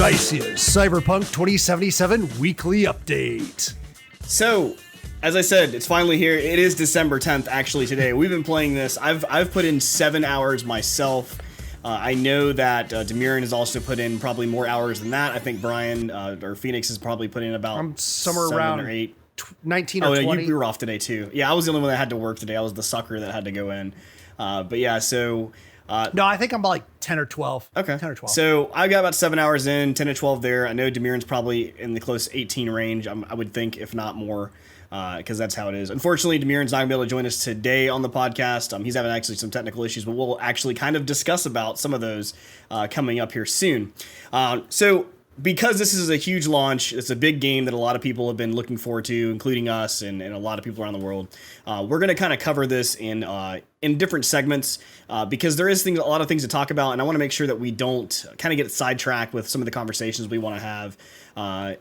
Xycia's Cyberpunk 2077 weekly update. So, as I said, it's finally here. It is December 10th, actually, today. We've been playing this. I've put in 7 hours myself. I know that Demirin has also put in probably more hours than that. I think Brian or Phoenix has probably put in about somewhere 7 around or 8. 19 or 20. Oh, you were off today, too. Yeah, I was the only one that had to work today. I was the sucker that had to go in. But yeah, so... no, I think I'm like 10 or 12. Okay. 10 or 12. So I got about 7 hours in, 10 to 12 there. I know Demirin's probably in the close 18 range, I would think, if not more, because that's how it is. Unfortunately, Demirin's not going to be able to join us today on the podcast. He's having actually some technical issues, but we'll actually kind of discuss about some of those coming up here soon. So because this is a huge launch, it's a big game that a lot of people have been looking forward to, including us and a lot of people around the world. We're going to kind of cover this in different segments because there is a lot of things to talk about, and I want to make sure that we don't kind of get sidetracked with some of the conversations we want to have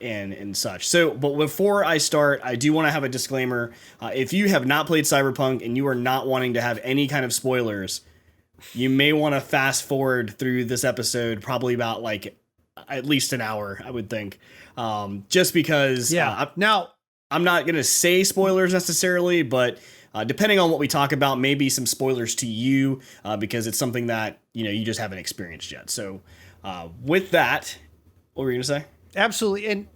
and such. So, but before I start, I do want to have a disclaimer. If you have not played Cyberpunk and you are not wanting to have any kind of spoilers, you may want to fast forward through this episode, probably about like at least an hour, I would think, just because. Now, I'm not going to say spoilers necessarily, but depending on what we talk about, maybe some spoilers to you because it's something that, you just haven't experienced yet. So with that, what were you going to say? Absolutely. And,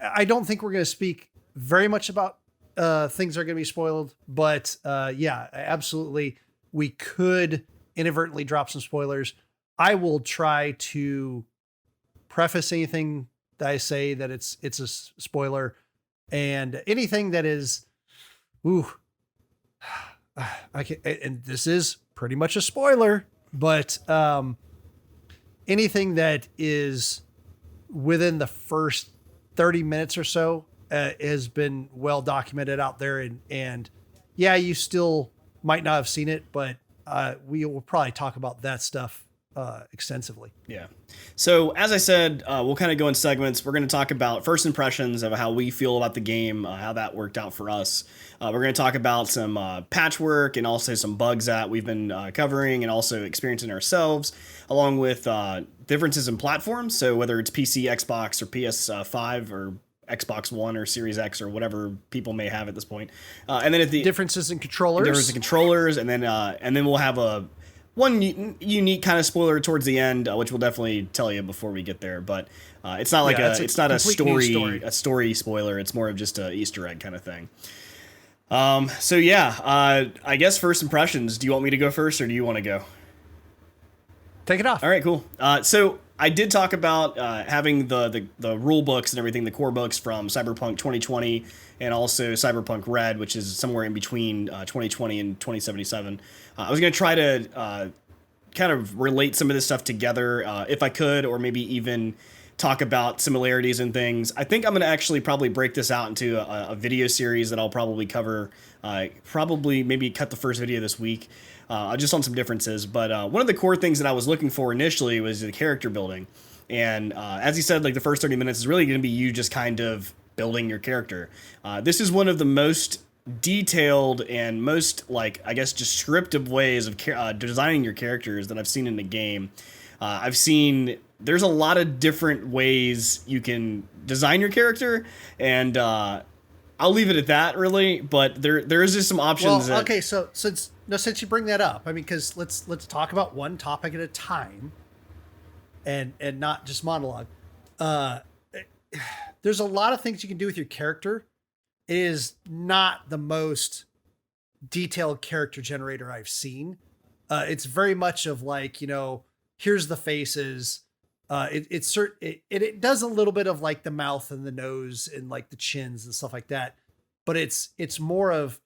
I don't think we're going to speak very much about things that are going to be spoiled, but yeah, absolutely. We could inadvertently drop some spoilers. I will try to preface anything that I say that it's a spoiler, and anything that is, and this is pretty much a spoiler, but anything that is within the first 30 minutes or so has been well documented out there, and yeah, you still might not have seen it, but we will probably talk about that stuff extensively. Yeah. So as I said, we'll kind of go in segments. We're going to talk about first impressions of how we feel about the game, how that worked out for us. We're going to talk about some patchwork and also some bugs that we've been covering and also experiencing ourselves, along with differences in platforms. So whether it's PC, Xbox, or PS5 or Xbox One or Series X or whatever people may have at this point. And then at the differences in controllers, and then we'll have one unique kind of spoiler towards the end, which we'll definitely tell you before we get there. But it's not like it's not a story spoiler. It's more of just a Easter egg kind of thing. So yeah, I guess first impressions. Do you want me to go first, or do you want to go? Take it off. All right, cool. So I did talk about having the rule books and everything, the core books from Cyberpunk 2020 and also Cyberpunk Red, which is somewhere in between 2020 and 2077. I was going to try to kind of relate some of this stuff together if I could, or maybe even talk about similarities and things. I think I'm going to actually probably break this out into a video series that I'll probably cover, maybe cut the first video this week. Just on some differences, but one of the core things that I was looking for initially was the character building, and as you said, like the first 30 minutes is really going to be you just kind of building your character. This is one of the most detailed and most, like, I guess, descriptive ways of designing your characters that I've seen in the game. There's a lot of different ways you can design your character, and I'll leave it at that, really. But there is just some options. Well, okay, so since you bring that up, I mean, because let's talk about one topic at a time, and not just monologue. There's a lot of things you can do with your character. It is not the most detailed character generator I've seen. It's very much of like, here's the faces. It does a little bit of like the mouth and the nose and like the chins and stuff like that, but it's more of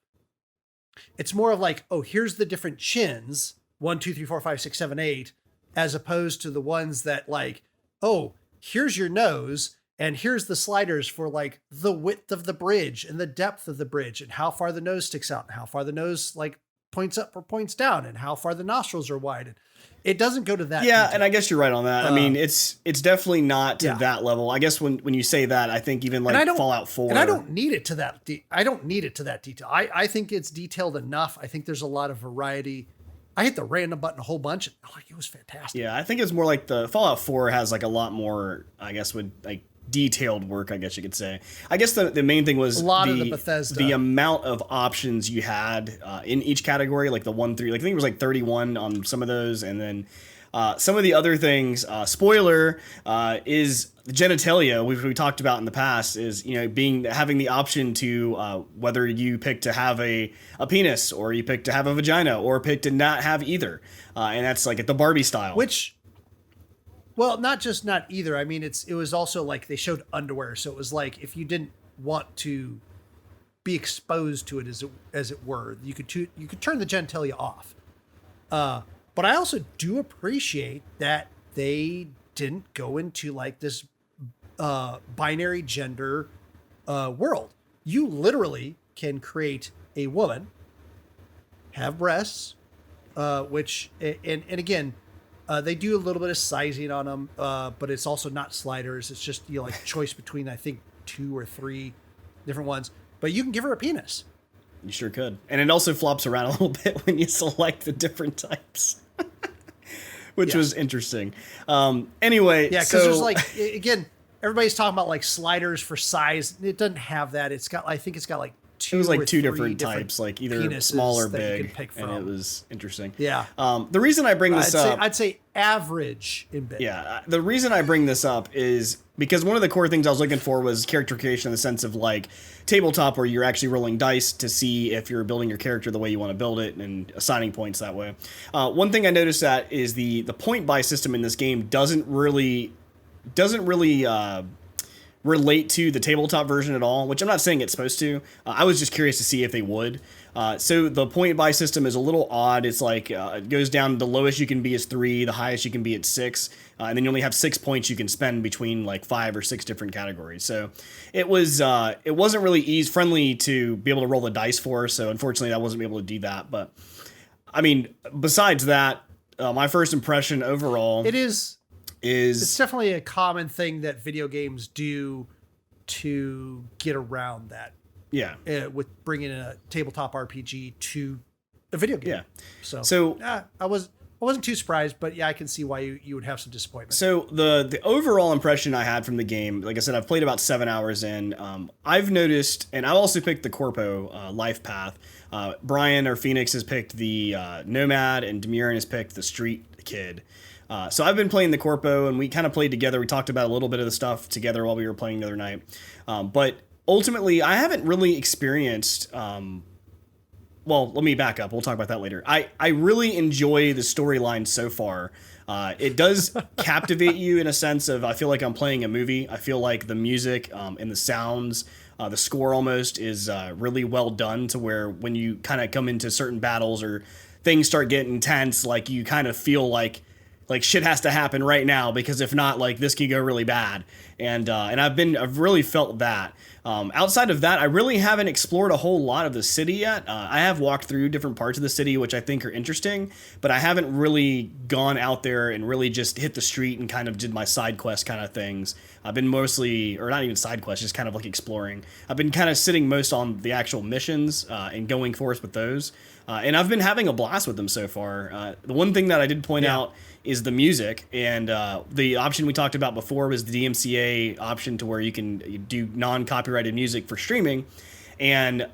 like, oh, here's the different chins, 1, 2, 3, 4, 5, 6, 7, 8, as opposed to the ones that like, oh, here's your nose and here's the sliders for like the width of the bridge and the depth of the bridge and how far the nose sticks out and how far the nose like points up or points down and how far the nostrils are wide. It doesn't go to that. Yeah, detail. And I guess you're right on that. I mean, it's definitely not to that level. I guess when you say that, I think even like Fallout 4. And I don't need it to that. I don't need it to that detail. I think it's detailed enough. I think there's a lot of variety I hit the random button a whole bunch. And, like, it was fantastic. Yeah, I think it's more like the Fallout 4 has like a lot more, I guess, would like detailed work, I guess you could say. I guess the main thing was a lot of the Bethesda. The amount of options you had in each category, like the 1 through, like, I think it was like 31 on some of those, and then some of the other things, spoiler, is the genitalia, which we talked about in the past, is, you know, having the option to whether you pick to have a penis, or you pick to have a vagina, or pick to not have either, and that's like at the Barbie style. Which, well, not either. I mean, it was also like they showed underwear, so it was like if you didn't want to be exposed to it, as it were, you could turn the genitalia off. But I also do appreciate that they didn't go into like this binary gender world. You literally can create a woman, have breasts, which, and again, they do a little bit of sizing on them, but it's also not sliders. It's just, you know, like choice between, I think, 2 or 3 different ones. But you can give her a penis. You sure could. And it also flops around a little bit when you select the different types. Which was interesting. Anyway, yeah, because there's like, again, everybody's talking about like sliders for size. It doesn't have that. I think it's got like 2. It was like 2 different types, like either small or big, and it was interesting. Yeah. The reason I bring this up, I'd say average in big. Yeah. The reason I bring this up is because one of the core things I was looking for was character creation in the sense of like tabletop, where you're actually rolling dice to see if you're building your character the way you want to build it and assigning points that way. One thing I noticed that is the point buy system in this game doesn't really relate to the tabletop version at all, which I'm not saying it's supposed to. I was just curious to see if they would. So the point buy system is a little odd. It's like it goes down, the lowest you can be is 3, the highest you can be at 6, and then you only have 6 points you can spend between like 5 or 6 different categories. So it wasn't really friendly to be able to roll the dice for. So unfortunately, I wasn't able to do that. But I mean, besides that, my first impression overall, it's definitely a common thing that video games do to get around that. Yeah. With bringing a tabletop RPG to a video game. Yeah. So I wasn't too surprised, but yeah, I can see why you would have some disappointment. So the overall impression I had from the game, like I said, I've played about 7 hours in. I've noticed, and I also picked the Corpo life path. Brian or Phoenix has picked the Nomad, and Demiran has picked the Street Kid. So I've been playing the Corpo, and we kind of played together. We talked about a little bit of the stuff together while we were playing the other night. But ultimately, I haven't really experienced... well, let me back up. We'll talk about that later. I really enjoy the storyline so far. It does captivate you in a sense of, I feel like I'm playing a movie. I feel like the music and the sounds, the score almost is really well done, to where when you kind of come into certain battles or things start getting intense, like you kind of feel like shit has to happen right now, because if not, like this could go really bad. And I've really felt that. Outside of that, I really haven't explored a whole lot of the city yet. I have walked through different parts of the city, which I think are interesting, but I haven't really gone out there and really just hit the street and kind of did my side quest kind of things. I've been mostly, or not even side quests, just kind of like exploring. I've been kind of sitting most on the actual missions and going forth with those. And I've been having a blast with them so far. The one thing that I did point out is the music, and the option we talked about before was the DMCA option, to where you can do non-copyrighted music for streaming. And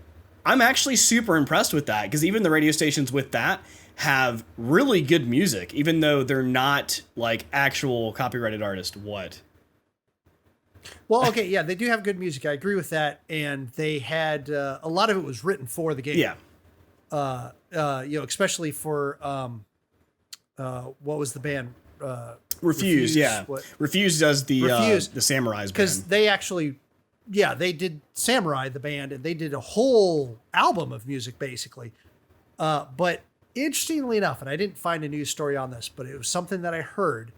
I'm actually super impressed with that, because even the radio stations with that have really good music, even though they're not like actual copyrighted artists. What? Well, okay, yeah, they do have good music. I agree with that. And they had a lot of it was written for the game. Yeah. Especially for what was the band? Refuse. Yeah. Refuse does the Samurais band. Because they actually, they did Samurai, the band, and they did a whole album of music, basically. But interestingly enough, and I didn't find a news story on this, but it was something that I heard.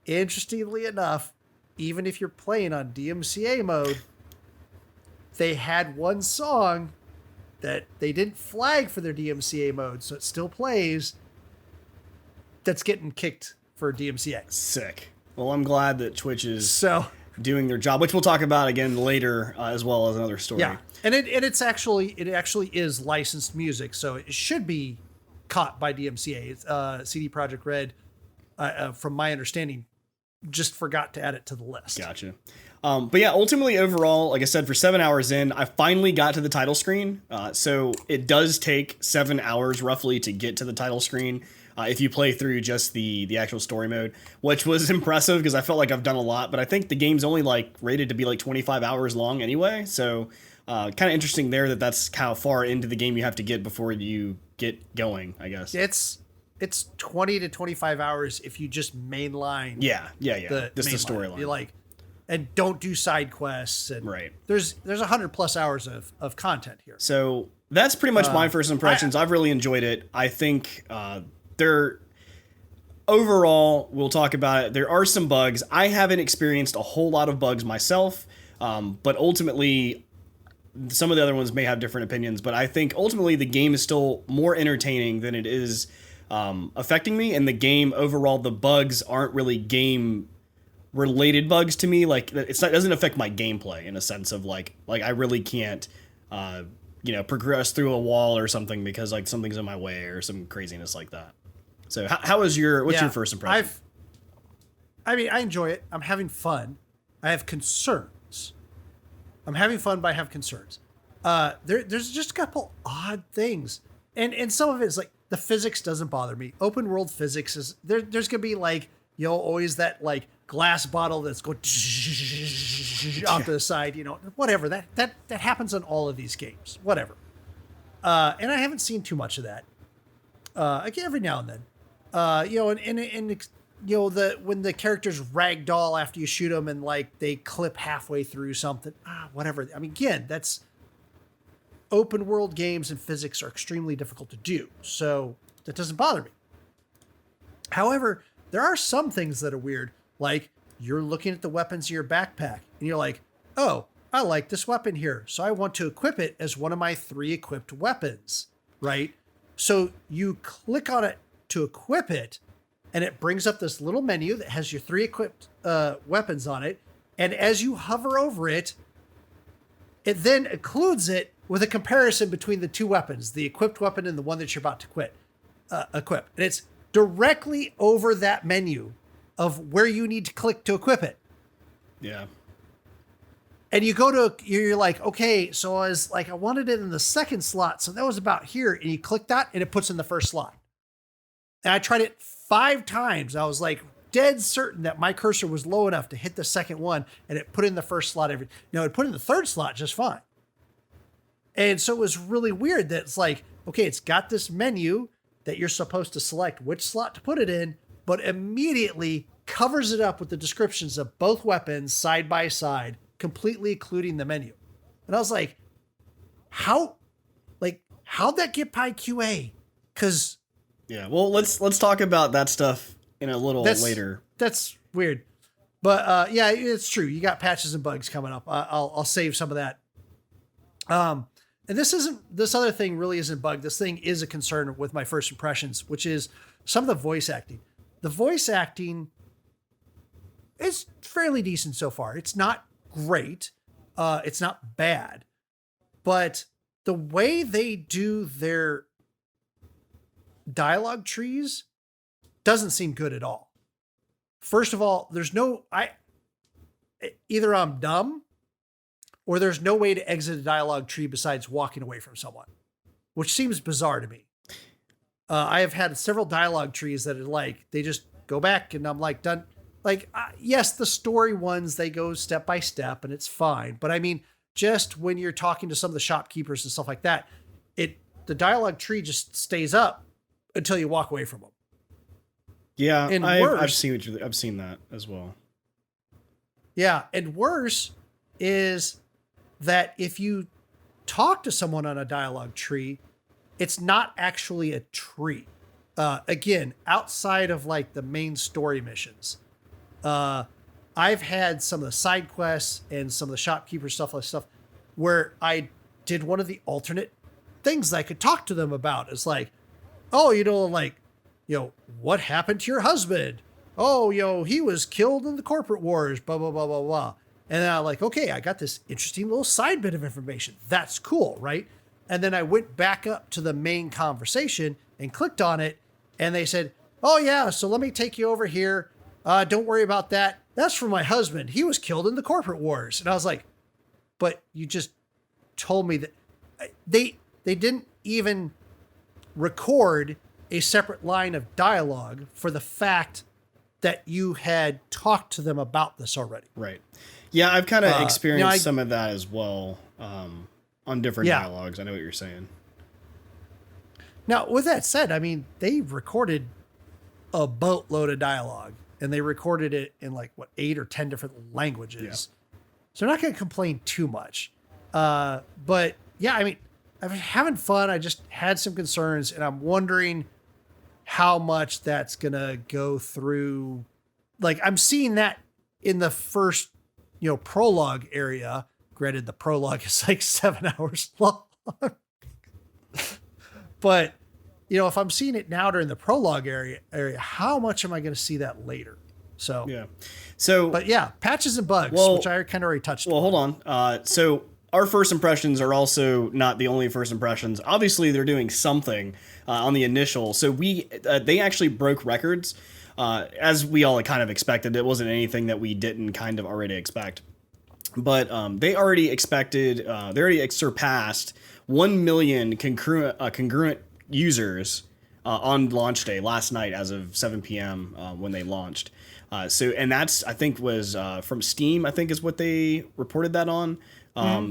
Interestingly enough, even if you're playing on DMCA mode, they had one song that they didn't flag for their DMCA mode, so it still plays, that's getting kicked for DMCA. Sick. Well, I'm glad that Twitch is doing their job, which we'll talk about again later, as well as another story. Yeah, and it actually is licensed music, so it should be caught by DMCA. It's CD Projekt Red, from my understanding, just forgot to add it to the list. Gotcha. But yeah, ultimately overall, like I said, for 7 hours in, I finally got to the title screen. So it does take 7 hours roughly to get to the title screen. If you play through just the actual story mode, which was impressive because I felt like I've done a lot, but I think the game's only like rated to be like 25 hours long anyway. So kind of interesting there that's how far into the game you have to get before you get going, I guess. It's 20 to 25 hours if you just mainline. Yeah. Just the storyline. You like, and don't do side quests. And right. There's 100+ hours of content here. So that's pretty much my first impressions. I've really enjoyed it. I think overall, we'll talk about it. There are some bugs. I haven't experienced a whole lot of bugs myself, but ultimately, some of the other ones may have different opinions. But I think ultimately the game is still more entertaining than it is affecting me. And the game overall, the bugs aren't really game related bugs to me. Like it doesn't affect my gameplay in a sense of like I really can't progress through a wall or something because like something's in my way or some craziness like that. So what's your first impression? I enjoy it. I'm having fun. I have concerns. I'm having fun, but I have concerns. There's just a couple odd things. And some of it is like the physics doesn't bother me. Open world physics is there's gonna be like, always that like glass bottle that's going off to the side, whatever. That happens in all of these games. Whatever. And I haven't seen too much of that. Again, every now and then. When the characters ragdoll after you shoot them and like they clip halfway through something, whatever. I mean, again, that's open world games and physics are extremely difficult to do. So that doesn't bother me. However, there are some things that are weird. Like you're looking at the weapons in your backpack and you're like, oh, I like this weapon here. So I want to equip it as one of my 3 equipped weapons, right? So you click on it to equip it, and it brings up this little menu that has your 3 equipped weapons on it. And as you hover over it, it then includes it with a comparison between the 2 weapons, the equipped weapon and the one that you're about to equip. And it's directly over that menu of where you need to click to equip it. Yeah. And you're like, okay, so I wanted it in the second slot. So that was about here. And you click that and it puts in the first slot. And I tried it 5 times. I was like dead certain that my cursor was low enough to hit the second one and it put in the first slot. It put in the third slot just fine. And so it was really weird that it's like, okay, it's got this menu that you're supposed to select which slot to put it in, but immediately covers it up with the descriptions of both weapons side by side, completely including the menu. And I was like, how'd that get by QA? Because yeah, well, let's talk about that stuff in a little later. That's weird, but yeah, it's true. You got patches and bugs coming up. I'll save some of that. And this other thing really isn't bug. This thing is a concern with my first impressions, which is some of the voice acting. The voice acting is fairly decent so far. It's not great. It's not bad, but the way they do their dialogue trees doesn't seem good at all. First of all, either I'm dumb or there's no way to exit a dialogue tree besides walking away from someone, which seems bizarre to me. I have had several dialogue trees that are like, they just go back and I'm like done. Like, yes, the story ones, they go step by step and it's fine. But I mean, just when you're talking to some of the shopkeepers and stuff like that, the dialogue tree just stays up until you walk away from them. Yeah, and I've seen that as well. Yeah, and worse is that if you talk to someone on a dialogue tree, it's not actually a tree. Again, outside of like the main story missions, I've had some of the side quests and some of the shopkeeper stuff where I did one of the alternate things that I could talk to them about. It's like, oh, what happened to your husband? Oh, he was killed in the corporate wars, blah, blah, blah, blah, blah. And then I'm like, okay, I got this interesting little side bit of information. That's cool, right? And then I went back up to the main conversation and clicked on it. And they said, oh, yeah, so let me take you over here. Don't worry about that. That's for my husband. He was killed in the corporate wars. And I was like, but you just told me that they didn't even record a separate line of dialogue for the fact that you had talked to them about this already. Right. Yeah, I've kind of experienced some of that as well on different dialogues. I know what you're saying. Now, with that said, I mean, they recorded a boatload of dialogue, and they recorded it in 8 or 10 different languages. Yeah. So I'm not going to complain too much. But yeah, I mean, I'm having fun. I just had some concerns, and I'm wondering how much that's going to go through. I'm seeing that in the first, prologue area. Granted, the prologue is 7 hours long. But, if I'm seeing it now during the prologue area, how much am I going to see that later? So, yeah. But yeah, patches and bugs, which I kind of already touched on. Well, hold on. So our first impressions are also not the only first impressions. Obviously, they're doing something on the initial. So they actually broke records, as we all kind of expected. It wasn't anything that we didn't kind of already expect. But they already surpassed 1 million congruent users on launch day last night as of 7 p.m. When they launched. And that's, I think, was from Steam, I think is what they reported that on.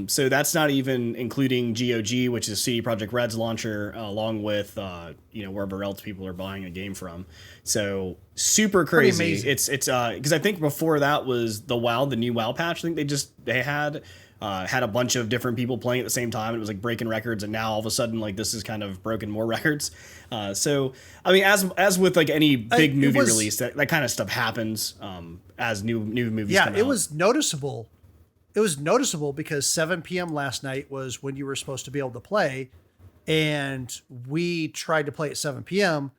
So that's not even including GOG, which is CD Projekt Red's launcher, along with wherever else people are buying a game from. So super crazy. It's because I think before that was the new WoW patch. I think they had a bunch of different people playing at the same time. And it was breaking records, and now all of a sudden this is kind of broken more records. So I mean, as with any big movie release, that kind of stuff happens as new movies come out. It was noticeable. It was noticeable because 7 p.m. last night was when you were supposed to be able to play. And we tried to play at 7 p.m.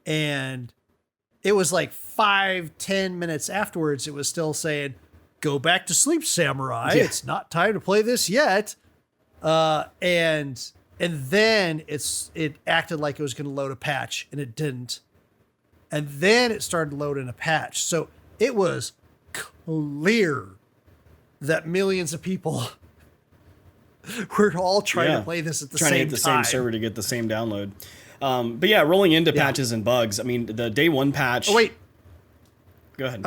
And it was 5-10 minutes afterwards. It was still saying, go back to sleep, samurai. Yeah. It's not time to play this yet. And then it acted like it was going to load a patch, and it didn't. And then it started loading a patch. So it was clear that millions of people were all trying to play this at the same time. Trying to hit the same server to get the same download. But yeah, rolling into patches and bugs. I mean, the day one patch. Oh, wait. Go ahead.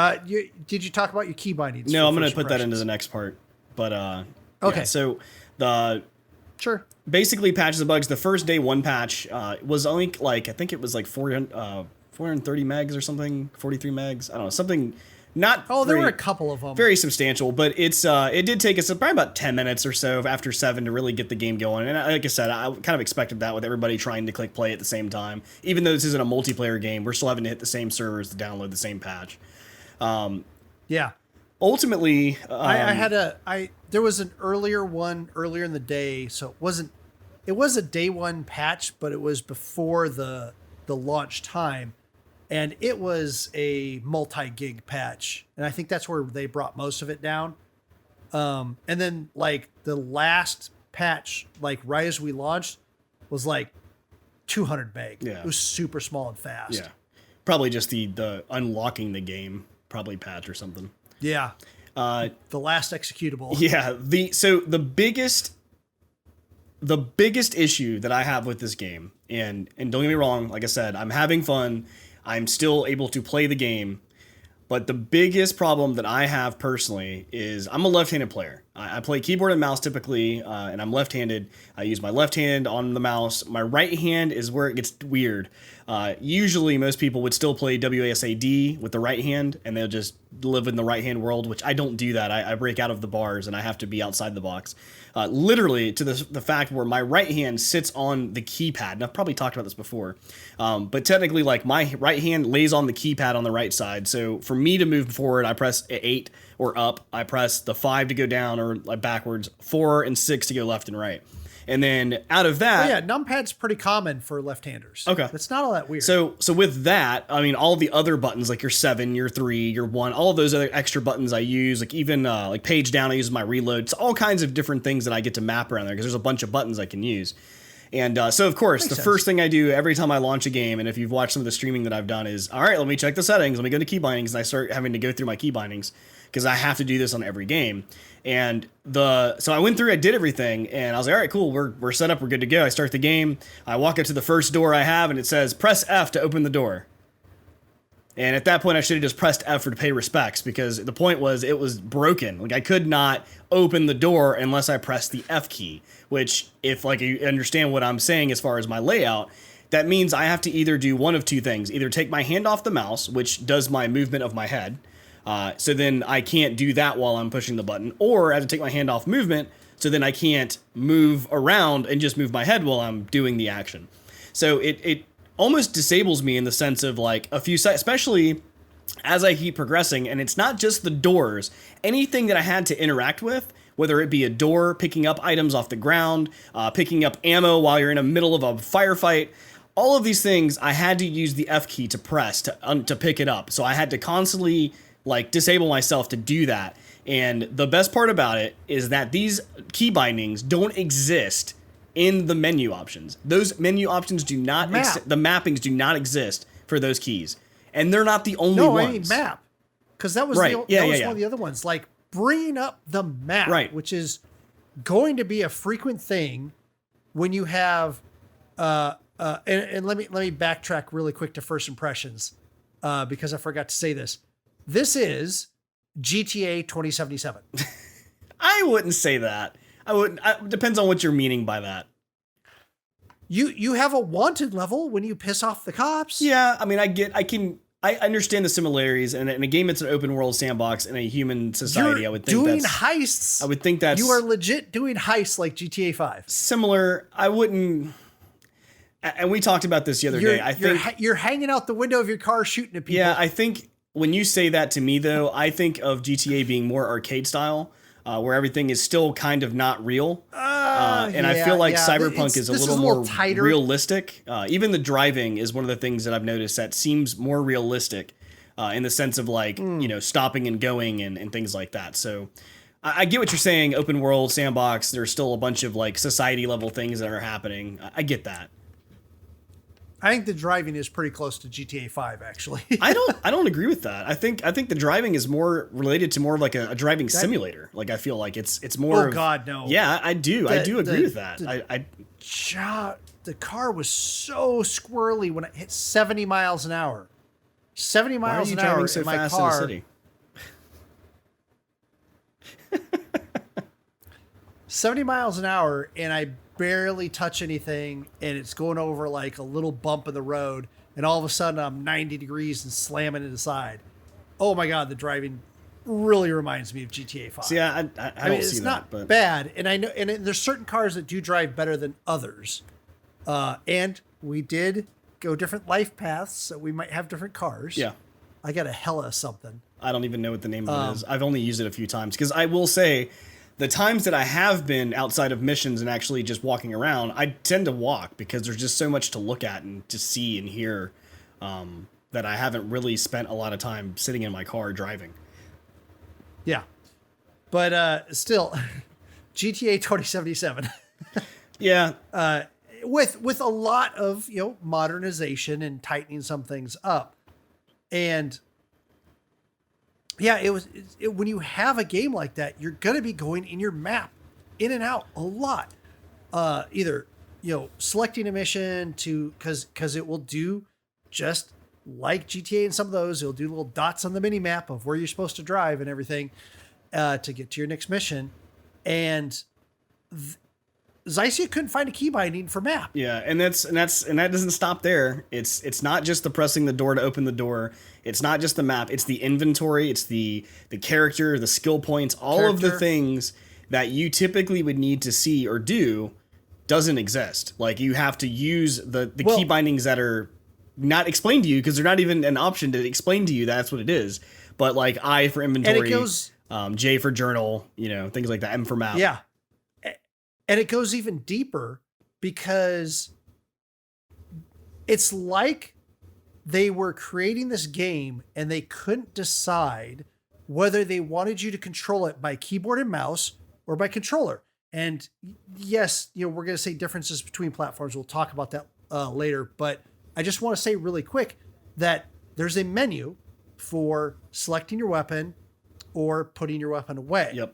Did you talk about your key bindings? No, I'm going to put that into the next part. But okay. Yeah, so basically patches and bugs. The first day one patch was only I think it was 430 megs or something, 43 megs. I don't know, something. There were a couple of them. Very substantial, but it did take us probably about 10 minutes or so after 7 to really get the game going. And like I said, I kind of expected that with everybody trying to click play at the same time. Even though this isn't a multiplayer game, we're still having to hit the same servers to download the same patch. Yeah. Ultimately, there was an earlier one earlier in the day, so it was a day one patch, but it was before the launch time. And it was a multi-gig patch. And I think that's where they brought most of it down. And then the last patch, right as we launched, was 200 meg. Yeah. It was super small and fast. Yeah. Probably just the unlocking the game probably patch or something. Yeah. The last executable. Yeah. The biggest issue that I have with this game, and don't get me wrong, like I said, I'm having fun. I'm still able to play the game, but the biggest problem that I have personally is I'm a left-handed player. I play keyboard and mouse typically, and I'm left-handed. I use my left hand on the mouse. My right hand is where it gets weird. Usually most people would still play WASD with the right hand, and they'll just live in the right-hand world, which I don't do that. I break out of the bars, and I have to be outside the box. Literally to the fact where my right hand sits on the keypad. And I've probably talked about this before. But technically, my right hand lays on the keypad on the right side. So for me to move forward, I press 8 or up. I press the 5 to go down or backwards, 4 and 6 to go left and right. And then out of that, numpad's pretty common for left-handers. Okay, it's not all that weird. So with that, I mean, all the other buttons like your 7, your 3, your 1, all of those other extra buttons I use, even page down, I use my reload. It's all kinds of different things that I get to map around there because there's a bunch of buttons I can use. And so, of course, Makes the sense. first thing I do every time I launch a game, and if you've watched some of the streaming that I've done, is, all right, let me check the settings. Let me go to key bindings, and I start having to go through my key bindings because I have to do this on every game. And so I went through, I did everything, and I was like, all right, cool, we're set up, we're good to go. I start the game, I walk up to the first door I have, and it says, press F to open the door. And at that point, I should have just pressed F to pay respects, because the point was it was broken. Like, I could not open the door unless I pressed the F key, which, if like you understand what I'm saying as far as my layout, that means I have to either do one of two things. Either take my hand off the mouse, which does my movement of my head, so then I can't do that while I'm pushing the button, or I have to take my hand off movement, so then I can't move around and just move my head while I'm doing the action. So it almost disables me in the sense of like a few, especially as I keep progressing, and it's not just the doors. Anything that I had to interact with, whether it be a door, picking up items off the ground, picking up ammo while you're in the middle of a firefight, all of these things I had to use the F key to press to pick it up. So I had to constantly like disable myself to do that. And the best part about it is that these key bindings don't exist in the menu options. Those menu options do not the mappings do not exist for those keys. And they're not the only ones. No, I mean map. Because that was, right. one of the other ones. Like bringing up the map, right, which is going to be a frequent thing when you have and let me backtrack really quick to first impressions, because I forgot to say this. This is GTA 2077. I wouldn't say that. I wouldn't. Depends on what you're meaning by that. You have a wanted level when you piss off the cops. Yeah, I mean, I understand the similarities, and in a game that's an open world sandbox in a human society, I would think doing that's heists. I would think that's you are legit doing heists like GTA 5. Similar. I wouldn't. And we talked about this the other day. I think you're hanging out the window of your car shooting at people. Yeah, I think when you say that to me, though, I think of GTA being more arcade style, where everything is still kind of not real. And I feel like Cyberpunk is a little more tighter. Realistic. Even the driving is one of the things that I've noticed that seems more realistic in the sense of like, stopping and going and things like that. So I get what you're saying. Open world sandbox. There's still a bunch of like society level things that are happening. I get that. I think the driving is pretty close to GTA 5, actually. I don't agree with that. I think the driving is more related to more of like a driving simulator. Like I feel like it's more. Oh God, no. Yeah, I do agree with that. The car was so squirrely when it hit 70 miles an hour. 70 miles an hour so in my fast car. in the city? 70 miles an hour, and I barely touch anything, and it's going over like a little bump in the road, and all of a sudden I'm 90 degrees and slamming it aside. Oh my God, the driving really reminds me of GTA 5. See, I don't mean, see it's that, not but bad, and I know, and there's certain cars that do drive better than others, and we did go different life paths, so we might have different cars. Yeah, I got a Hella something. I don't even know what the name of it is. I've only used it a few times because I will say, the times that I have been outside of missions and actually just walking around, I tend to walk because there's just so much to look at and to see and hear that I haven't really spent a lot of time sitting in my car driving. Yeah. But still, GTA 2077. Yeah. With a lot of, modernization and tightening some things up. And yeah, when you have a game like that, you're going to be going in your map in and out a lot. Either, selecting a mission because it will do just like GTA and some of those, it'll do little dots on the mini map of where you're supposed to drive and everything to get to your next mission. And Xycia couldn't find a key binding for map. Yeah, and that doesn't stop there. It's not just the pressing the door to open the door. It's not just the map. It's the inventory. It's the character, the skill points, all of the things that you typically would need to see or do doesn't exist. Like you have to use the key bindings that are not explained to you because they're not even an option to explain to you that's what it is. But like I for inventory, and it goes, J for journal, things like that, M for map. Yeah. And it goes even deeper because it's like they were creating this game and they couldn't decide whether they wanted you to control it by keyboard and mouse or by controller. And yes, we're going to say differences between platforms. We'll talk about that later. But I just want to say really quick that there's a menu for selecting your weapon or putting your weapon away. Yep.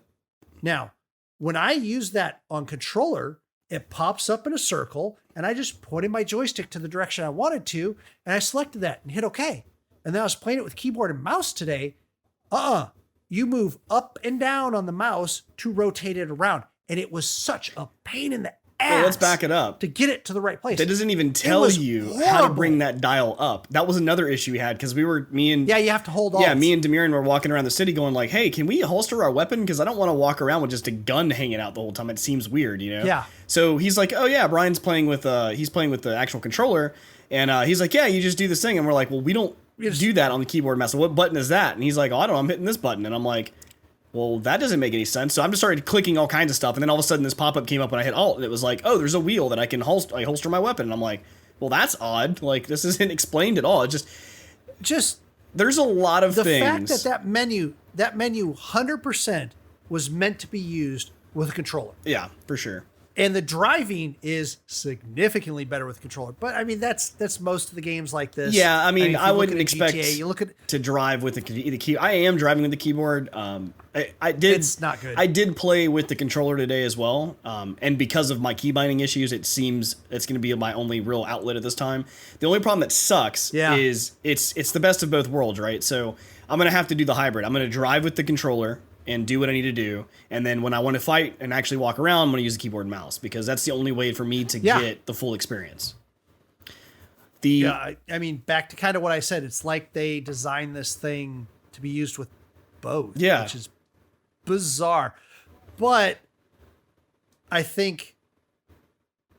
Now, when I use that on controller, it pops up in a circle and I just put in my joystick to the direction I wanted to. And I selected that and hit OK. And then I was playing it with keyboard and mouse today. You move up and down on the mouse to rotate it around. And it was such a pain in the ass. Well, let's back it up. To get it to the right place. That doesn't even tell you how to bring that dial up. That was another issue we had because you have to hold on. Yeah, me and Demiran were walking around the city going like, hey, can we holster our weapon? Because I don't want to walk around with just a gun hanging out the whole time. It seems weird, Yeah. So he's like, oh yeah, Brian's playing with the actual controller. And he's like, yeah, you just do this thing. And we're like, well, we don't do that on the keyboard and mouse. So what button is that? And he's like, oh, I don't know, I'm hitting this button. And I'm like, well, that doesn't make any sense. So I just started clicking all kinds of stuff. And then all of a sudden this pop-up came up when I hit Alt. And it was like, oh, there's a wheel that I can holster my weapon. And I'm like, well, that's odd. Like, this isn't explained at all. It just there's a lot of things. The fact that menu 100% was meant to be used with a controller. Yeah, for sure. And the driving is significantly better with a controller. But I mean, that's most of the games like this. Yeah, I mean I wouldn't expect GTA, to drive with the key. I am driving with the keyboard. I did. It's not good. I did play with the controller today as well. And because of my key binding issues, it seems it's going to be my only real outlet at this time. The only problem that sucks is it's the best of both worlds, right? So I'm going to have to do the hybrid. I'm going to drive with the controller and do what I need to do. And then when I want to fight and actually walk around, I'm going to use the keyboard and mouse because that's the only way for me to get the full experience. I mean, back to kind of what I said, it's like they designed this thing to be used with both, which is bizarre. But I think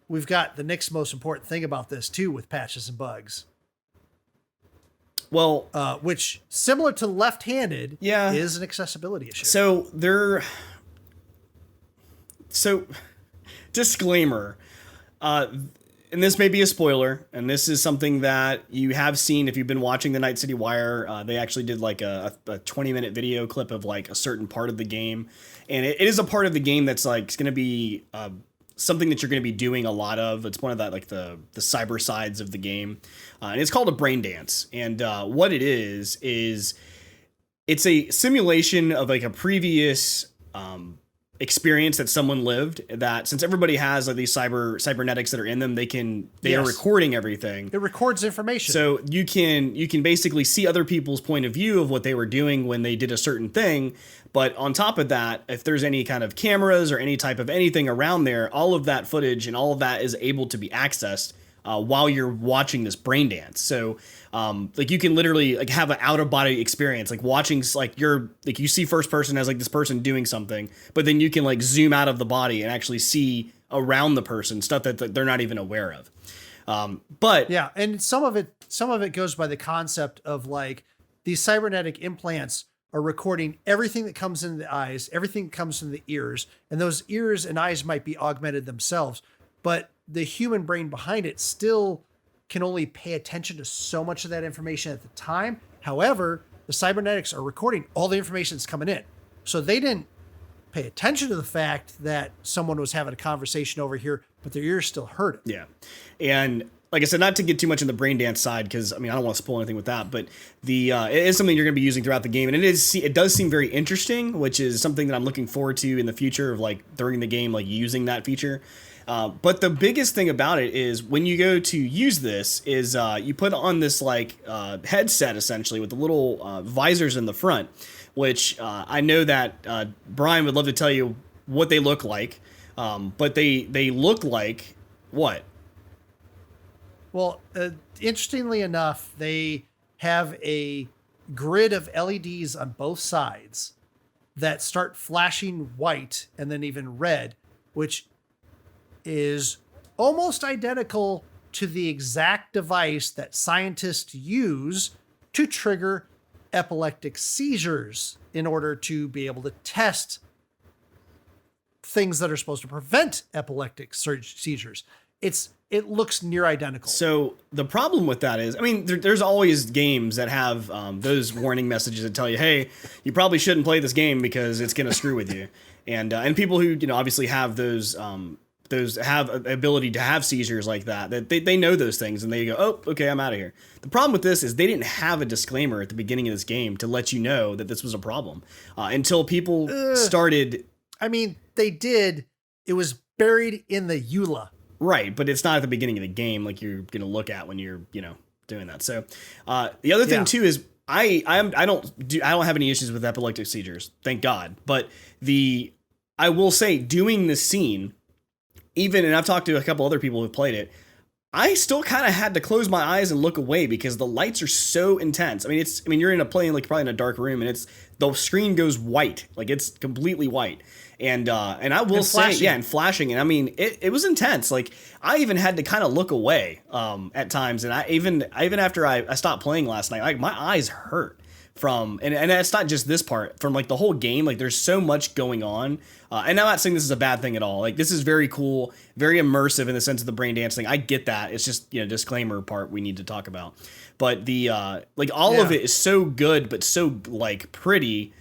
we've got the next most important thing about this too with patches and bugs. Well, which similar to left-handed is an accessibility issue. So disclaimer, and this may be a spoiler, and this is something that you have seen if you've been watching the Night City Wire. They actually did like a 20-minute video clip of like a certain part of the game, and it is a part of the game that's like it's going to be something that you're going to be doing a lot of. It's one of that like the cyber sides of the game, and it's called a brain dance. And what it is it's a simulation of like a previous experience that someone lived. That since everybody has like these cybernetics that are in them, they are recording everything. It records information, so you can basically see other people's point of view of what they were doing when they did a certain thing. But on top of that, if there's any kind of cameras or any type of anything around there, all of that footage and all of that is able to be accessed while you're watching this brain dance. So like you can literally like have an out of body experience, like watching like you see first person as like this person doing something, but then you can like zoom out of the body and actually see around the person stuff that they're not even aware of. But yeah, and some of it goes by the concept of like these cybernetic implants are recording everything that comes into the eyes, everything that comes from the ears, and those ears and eyes might be augmented themselves, but the human brain behind it still can only pay attention to so much of that information at the time. However, the cybernetics are recording all the information that's coming in. So they didn't pay attention to the fact that someone was having a conversation over here, but their ears still heard it. Yeah. And like I said, not to get too much in the brain dance side, because I mean I don't want to spoil anything with that, but it is something you're going to be using throughout the game, and it does seem very interesting, which is something that I'm looking forward to in the future of like during the game, like using that feature. But the biggest thing about it is when you go to use this is you put on this like headset essentially with the little visors in the front, which I know that Brian would love to tell you what they look like, but they look like what? Well, interestingly enough, they have a grid of LEDs on both sides that start flashing white and then even red, which is almost identical to the exact device that scientists use to trigger epileptic seizures in order to be able to test things that are supposed to prevent epileptic seizures. It's it looks near identical. So the problem with that is, I mean, there's always games that have those warning messages that tell you, hey, you probably shouldn't play this game because it's going to screw with you. And people who, obviously have those have ability to have seizures like that they know those things and they go, oh, okay, I'm out of here. The problem with this is they didn't have a disclaimer at the beginning of this game to let you know that this was a problem until people started. I mean, they did. It was buried in the EULA. Right, but it's not at the beginning of the game like you're going to look at when you're, doing that. So the other thing too is I don't have any issues with epileptic seizures, thank God. But I will say doing this scene, even, and I've talked to a couple other people who played it, I still kind of had to close my eyes and look away because the lights are so intense. I mean, you're probably in a dark room and the screen goes white, like it's completely white. And I will say, and flashing. And I mean, it was intense. Like I even had to kind of look away at times. And I even after I stopped playing last night, like my eyes hurt from, and it's not just this part, from like the whole game. Like there's so much going on. And I'm not saying this is a bad thing at all. Like this is very cool, very immersive in the sense of the brain dance thing. I get that. It's just, disclaimer part we need to talk about. But the like all of it is so good, but so like pretty.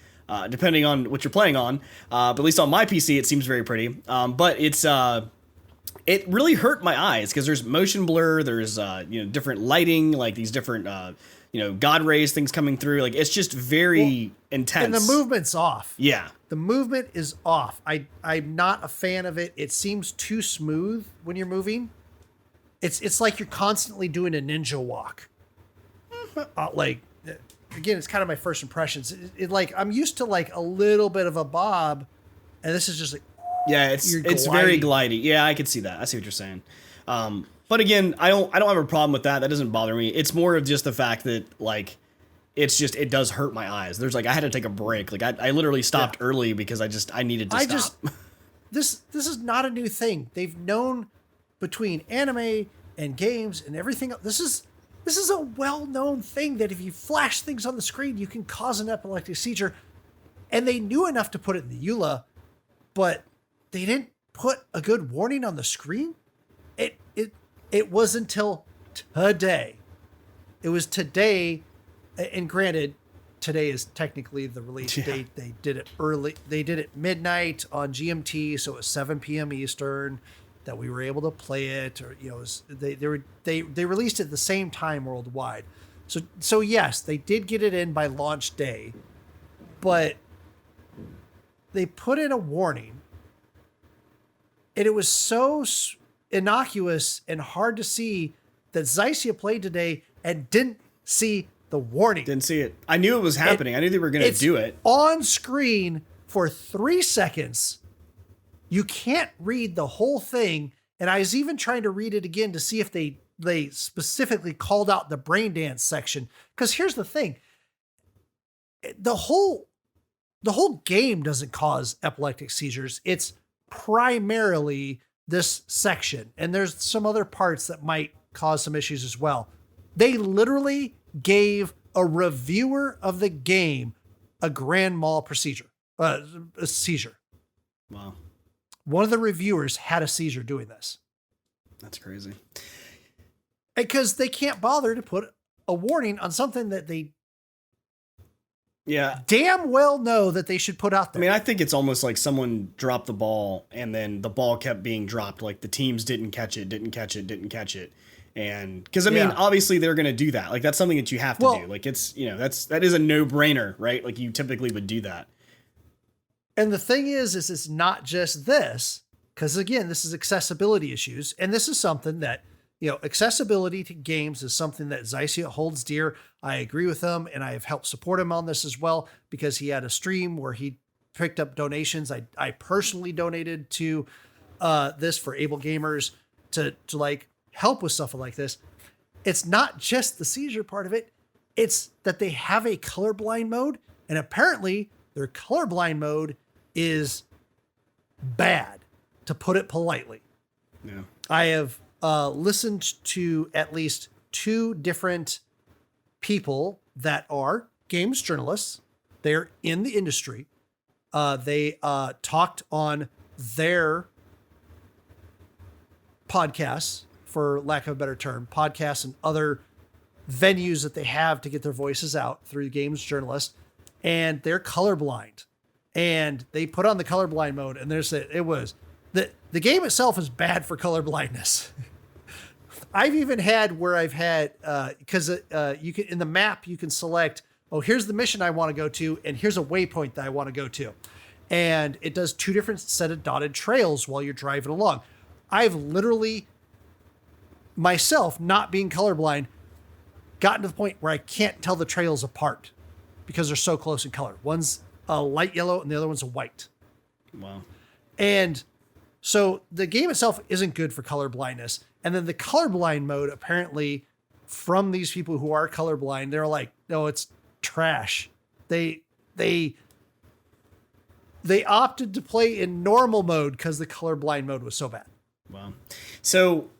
Depending on what you're playing on, but at least on my PC, it seems very pretty. But it really hurt my eyes because there's motion blur, there's different lighting, like these different God rays things coming through. Like it's just very intense. And the movement's off. Yeah, the movement is off. I'm not a fan of it. It seems too smooth when you're moving. It's like you're constantly doing a ninja walk. Again, it's kind of my first impressions. Like I'm used to like a little bit of a bob, and this is just like it's very glidey. Yeah, I can see that. I see what you're saying. But again, I don't have a problem with that. That doesn't bother me. It's more of just the fact that like it does hurt my eyes. There's like I had to take a break. Like I literally stopped early because I needed to stop. This is not a new thing. They've known between anime and games and everything. This is a well-known thing that if you flash things on the screen, you can cause an epileptic seizure. And they knew enough to put it in the EULA, but they didn't put a good warning on the screen. It was until today. It was today, and granted, today is technically the release date. They did it early. They did it midnight on GMT, so it was 7 p.m. Eastern. That we were able to play it, or they released it at the same time worldwide. So yes, they did get it in by launch day, but they put in a warning, and it was so innocuous and hard to see that Xycia played today and didn't see the warning. Didn't see it. I knew it was happening. I knew they were going to do it on screen for 3 seconds. You can't read the whole thing. And I was even trying to read it again to see if they specifically called out the brain dance section. Because here's the thing. The whole game doesn't cause epileptic seizures. It's primarily this section. And there's some other parts that might cause some issues as well. They literally gave a reviewer of the game a grand mal procedure, a seizure. Wow. One of the reviewers had a seizure doing this. That's crazy. Because they can't bother to put a warning on something that they damn well know that they should put out there. I mean, I think it's almost like someone dropped the ball and then the ball kept being dropped. Like the teams didn't catch it. And because obviously they're going to do that. Like that's something that you have to do. Like it's, that is a no brainer, right? Like you typically would do that. And the thing is it's not just this, because again, this is accessibility issues. And this is something that, accessibility to games is something that Xycia holds dear. I agree with him, and I have helped support him on this as well, because he had a stream where he picked up donations. I personally donated to this for able gamers to like help with stuff like this. It's not just the seizure part of it. It's that they have a colorblind mode, and apparently their colorblind mode is bad, to put it politely. Yeah. I have listened to at least 2 different people that are games journalists. They're in the industry. They talked on their podcasts for lack of a better term, podcasts and other venues that they have to get their voices out through games journalists, and they're colorblind, and they put on the colorblind mode, and the game itself is bad for colorblindness. I've even had where I've had because you can in the map you can select, oh, here's the mission I want to go to, and here's a waypoint that I want to go to, and it does two different set of dotted trails while you're driving along. I've literally myself, not being colorblind, gotten to the point where I can't tell the trails apart because they're so close in color. One's a light yellow and the other one's a white. Wow. And so the game itself isn't good for color blindness. And then the colorblind mode, apparently from these people who are colorblind, they're like, no, it's trash. They opted to play in normal mode because the colorblind mode was so bad. Wow. So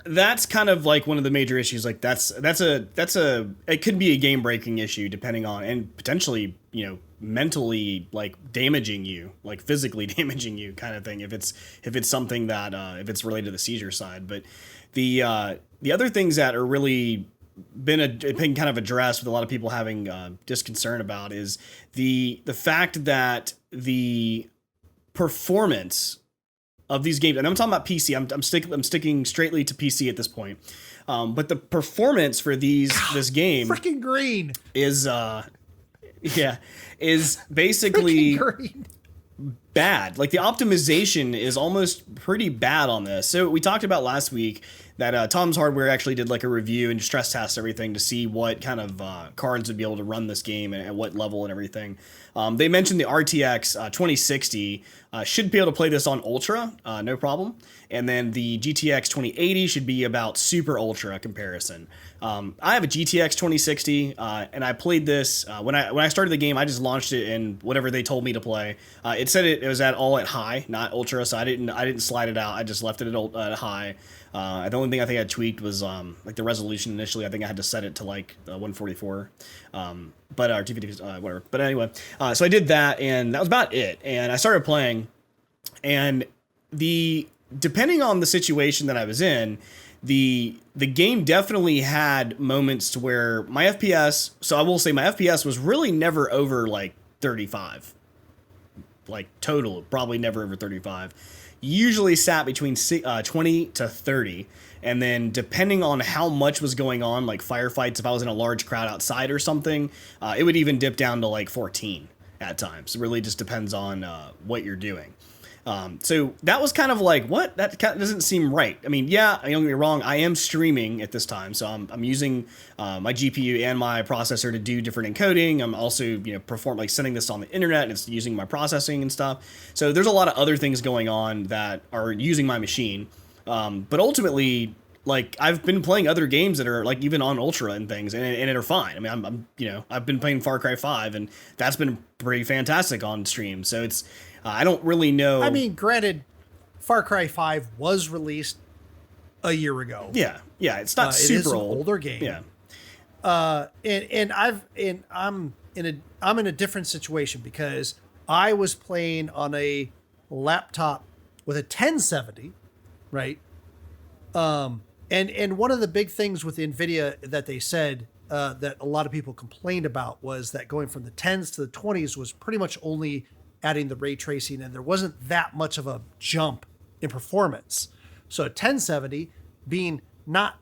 that's kind of like one of the major issues. Like that's it could be a game breaking issue depending on, and potentially, mentally like damaging you, like physically damaging you kind of thing. If it's something that, if it's related to the seizure side, but the other things that are really been kind of addressed with a lot of people having disconcern about is the fact that the performance of these games, and I'm talking about PC. I'm sticking straightly to PC at this point. But the performance for this game, freaking green, is basically green. Bad. Like the optimization is almost pretty bad on this. So we talked about last week that Tom's Hardware actually did like a review and stress test everything to see what kind of cards would be able to run this game and at what level and everything. They mentioned the RTX 2060 should be able to play this on Ultra, no problem. And then the GTX 2080 should be about Super Ultra comparison. I have a GTX 2060, and I played this when I started the game. I just launched it in whatever they told me to play. It said it was at high, not Ultra, so I didn't slide it out. I just left it at high. The only thing I think I tweaked was like the resolution initially. I think I had to set it to like 144, but or 250, whatever. But anyway, so I did that, and that was about it. And I started playing, and depending on the situation that I was in, the game definitely had moments to where my FPS. So I will say my FPS was really never over like 35, like total, probably never over 35. Usually sat between 20 to 30. And then depending on how much was going on, like firefights, if I was in a large crowd outside or something, it would even dip down to like 14 at times. It really just depends on what you're doing. So that was kind of like, what? That doesn't seem right. I mean, yeah, don't get me wrong. I am streaming at this time. So I'm using my GPU and my processor to do different encoding. I'm also, sending this on the internet, and it's using my processing and stuff. So there's a lot of other things going on that are using my machine. But ultimately, like I've been playing other games that are like even on Ultra and things, and it are fine. I mean, I've been playing Far Cry 5, and that's been pretty fantastic on stream. So it's, I don't really know. I mean, granted, Far Cry 5 was released a year ago. Yeah, it's not super it is old. An older game. Yeah. I'm in a different situation because I was playing on a laptop with a 1070, right? And one of the big things with NVIDIA that they said that a lot of people complained about was that going from the 10s to the 20s was pretty much only adding the ray tracing, and there wasn't that much of a jump in performance. So a 1070 being not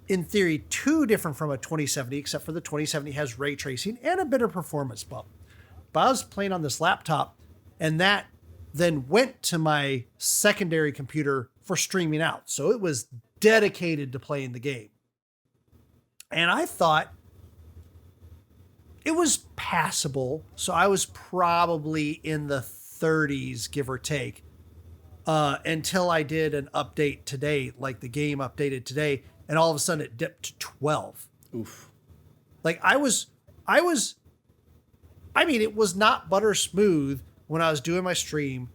in theory too different from a 2070, except for the 2070 has ray tracing and a bit of performance bump. But I was playing on this laptop, and that then went to my secondary computer for streaming out. So it was dedicated to playing the game. And I thought it was passable. So I was probably in the 30s, give or take, until I did an update today, like the game updated today, and all of a sudden it dipped to 12. Oof. Like it was not butter smooth when I was doing my stream.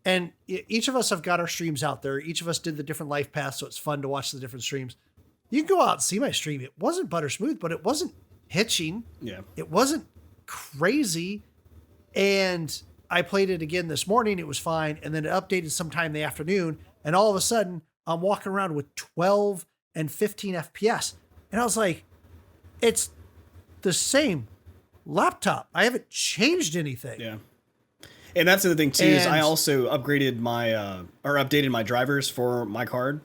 And each of us have got our streams out there. Each of us did the different life paths, so it's fun to watch the different streams. You can go out and see my stream. It wasn't butter smooth, but it wasn't hitching. Yeah. It wasn't crazy. And I played it again this morning. It was fine. And then it updated sometime in the afternoon. And all of a sudden, I'm walking around with 12 and 15 FPS. And I was like, it's the same laptop. I haven't changed anything. Yeah. And that's the other thing too, is I also upgraded my, or updated my drivers for my card,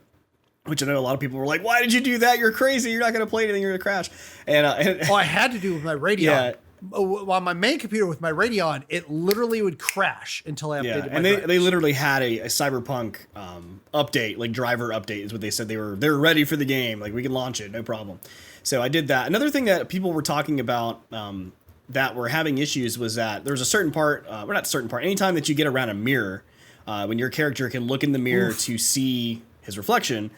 which I know a lot of people were like, why did you do that? You're crazy. You're not going to play anything. You're going to crash. And I had to do it with my Radeon. Yeah. On my main computer with my Radeon, it literally would crash until I updated my and drivers. they literally had a Cyberpunk update, like driver update is what they said. They were ready for the game. Like, we can launch it, no problem. So I did that. Another thing that people were talking about that were having issues was that there was a certain part, anytime that you get around a mirror, when your character can look in the mirror to see his reflection,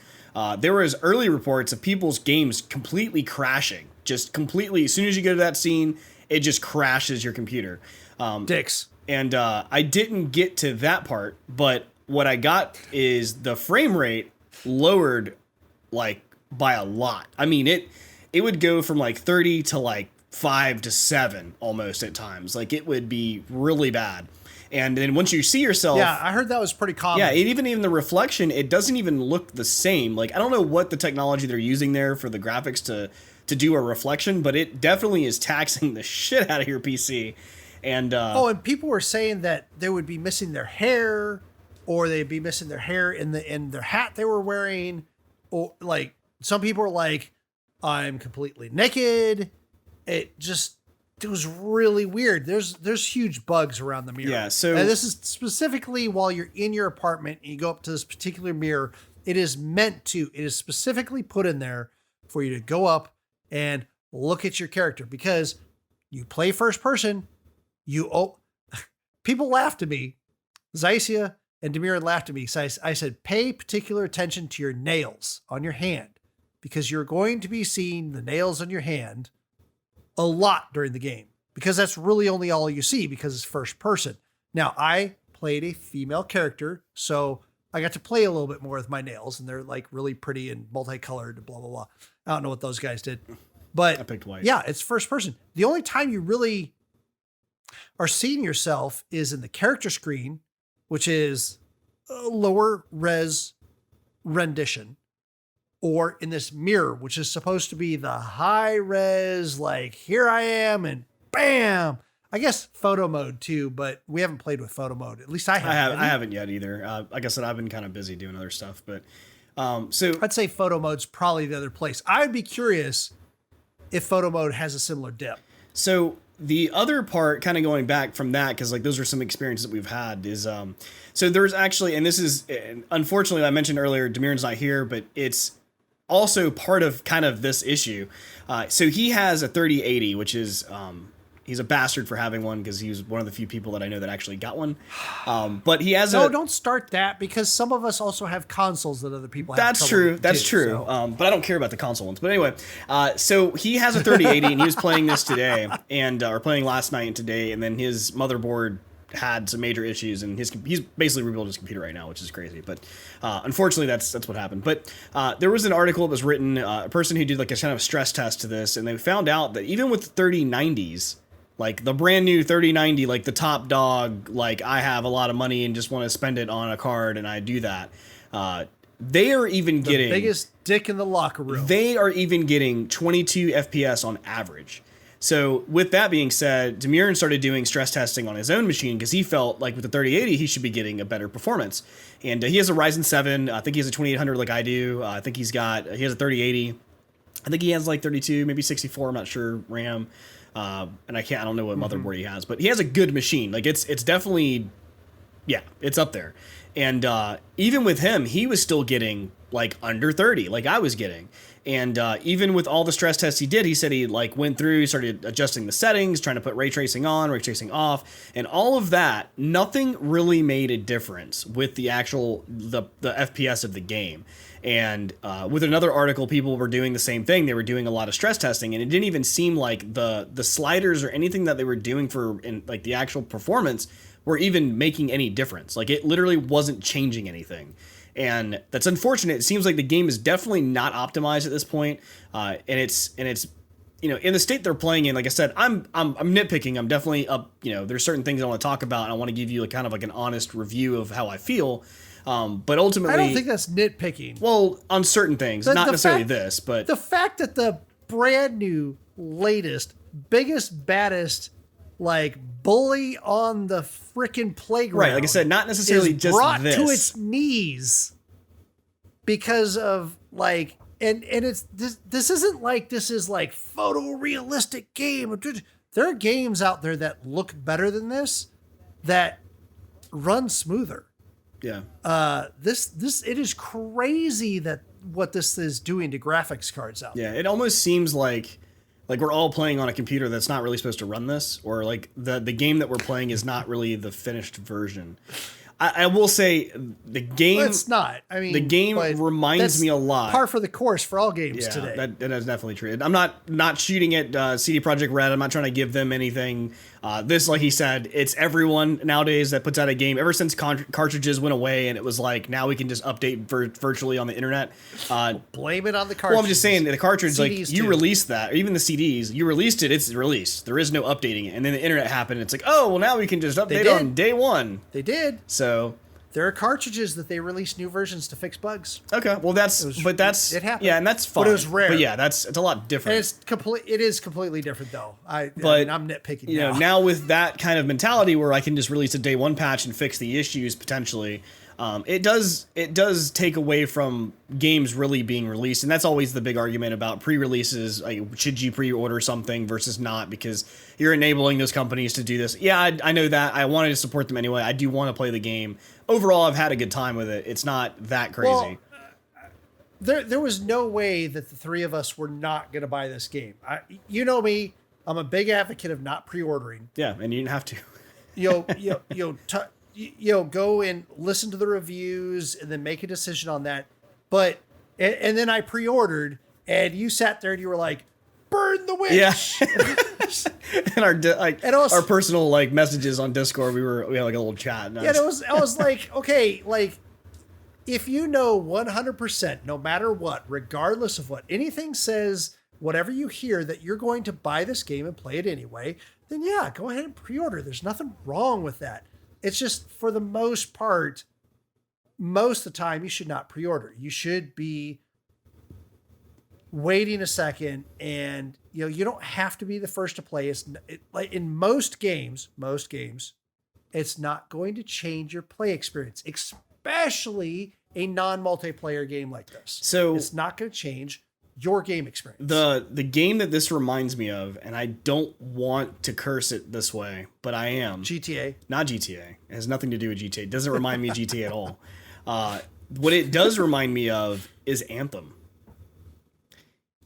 there was early reports of people's games completely crashing. Just completely, as soon as you go to that scene, it just crashes your computer. Dicks. And I didn't get to that part, but what I got is the frame rate lowered like by a lot. I mean, it would go from like 30 to like 5 to 7 almost at times. Like, it would be really bad. And then once you see yourself, yeah, I heard that was pretty common. Yeah, even the reflection, it doesn't even look the same. Like, I don't know what the technology they're using there for the graphics to do a reflection, but it definitely is taxing the shit out of your PC. And and people were saying that they would be missing their hair, or they'd be missing their hair in their hat they were wearing, or like some people were like, I'm completely naked. It was really weird. There's huge bugs around the mirror. Yeah, so and this is specifically while you're in your apartment and you go up to this particular mirror. It is specifically put in there for you to go up and look at your character, because you play first person. People laughed at me. Xycia and Demir laughed at me. So I said, pay particular attention to your nails on your hand, because you're going to be seeing the nails on your hand a lot during the game, because that's really only all you see, because it's first person. Now, I played a female character, so I got to play a little bit more with my nails, and they're like really pretty and multicolored, blah, blah, blah. I don't know what those guys did, but I picked white. Yeah, it's first person. The only time you really are seeing yourself is in the character screen, which is a lower res rendition, or in this mirror, which is supposed to be the high res, like, here I am, and bam. I guess photo mode too, but we haven't played with photo mode. At least I haven't. I haven't yet either. Like I said, I've been kind of busy doing other stuff, but so I'd say photo mode's probably the other place. I'd be curious if photo mode has a similar dip. So the other part, kind of going back from that, because like those are some experiences that we've had, is so there's actually, and this is unfortunately I mentioned earlier, Demir's not here, but it's also part of kind of this issue. So he has a 3080, which is he's a bastard for having one, because he was one of the few people that I know that actually got one. But he has don't start that, because some of us also have consoles that other people have. That's true. That's true. So. But I don't care about the console ones. But anyway, so he has a 3080 and he was playing this today or playing last night and today. And then his motherboard had some major issues, and he's basically rebuilt his computer right now, which is crazy. But unfortunately, that's what happened. But there was an article that was written, a person who did like a kind of stress test to this, and they found out that even with 3090s, like the brand new 3090, like the top dog, like I have a lot of money and just want to spend it on a card, and I do that. They are even getting the biggest dick in the locker room. They are even getting 22 FPS on average. So with that being said, Demir started doing stress testing on his own machine, because he felt like with the 3080 he should be getting a better performance. And he has a Ryzen 7. I think he has a 2800 like I do. I think he has a 3080. I think he has like 32, maybe 64. I'm not sure RAM. And I don't know what motherboard he has, but he has a good machine. Like it's definitely, yeah, it's up there. And even with him, he was still getting like under 30, like I was getting. And even with all the stress tests he did, he said he like went through, he started adjusting the settings, trying to put ray tracing on, ray tracing off, and all of that. Nothing really made a difference with the actual the FPS of the game. And with another article, people were doing the same thing. They were doing a lot of stress testing, and it didn't even seem like the sliders or anything that they were doing in like the actual performance were even making any difference. Like it literally wasn't changing anything. And that's unfortunate. It seems like the game is definitely not optimized at this point. And it's in the state they're playing in. Like I said, I'm nitpicking. I'm definitely up. There's certain things I want to talk about, and I want to give you kind of like an honest review of how I feel. But ultimately, I don't think that's nitpicking. well, on certain things, not necessarily this, but the fact that the brand new, latest, biggest, baddest, like bully on the freaking playground, right, like I said, not necessarily is just brought this. to its knees because of like, and it's this isn't like this is like photorealistic game. There are games out there that look better than this, that run smoother. Yeah. This it is crazy that what this is doing to graphics cards out there. Yeah, it almost seems like we're all playing on a computer that's not really supposed to run this, or like the game that we're playing is not really the finished version. I will say the game. Well, it's not. I mean, the game reminds me a lot. Par for the course for all games Yeah, today. that is definitely true. I'm not shooting at CD Projekt Red. I'm not trying to give them anything. This, like he said, it's everyone nowadays that puts out a game. Ever since cartridges went away, and it was like now we can just update virtually on the internet. Blame it on the cartridge. Well, I'm just saying the cartridge, like CDs you too. released that, or even the CDs, you released it. It's released. There is no updating it, and then the internet happened. And it's like, oh well, now we can just update on day one. They did. So. There are cartridges that they release new versions to fix bugs. Okay, well it happened. Yeah, and that's fine. But it was rare. But yeah, it's a lot different. And it is completely different though. I mean, I'm nitpicking. You know, now with that kind of mentality where I can just release a day one patch and fix the issues potentially, it does take away from games really being released, and that's always the big argument about pre-releases. Like, should you pre-order something versus not, because you're enabling those companies to do this. Yeah, I know that. I wanted to support them anyway. I do want to play the game. Overall, I've had a good time with it. It's not that crazy. Well, there was no way that the three of us were not going to buy this game. You know me. I'm a big advocate of not pre-ordering. Yeah, and you didn't have to. Go and listen to the reviews and then make a decision on that. But and then I pre-ordered, and you sat there and you were like, "Burn the witch!" Yeah. And our personal like messages on Discord, we had like a little chat. And I was like, okay, like if you know 100%, no matter what, regardless of what anything says, whatever you hear, that you're going to buy this game and play it anyway, then yeah, go ahead and pre-order. There's nothing wrong with that. It's just, for the most part, most of the time, you should not pre-order. You should be waiting a second, and you don't have to be the first to play. Like in most games, it's not going to change your play experience, especially a non-multiplayer game like this. So it's not going to change your game experience. The game that this reminds me of, and I don't want to curse it this way, but I am. GTA. Not GTA. It has nothing to do with GTA. It doesn't remind me of GTA at all. What it does remind me of is Anthem.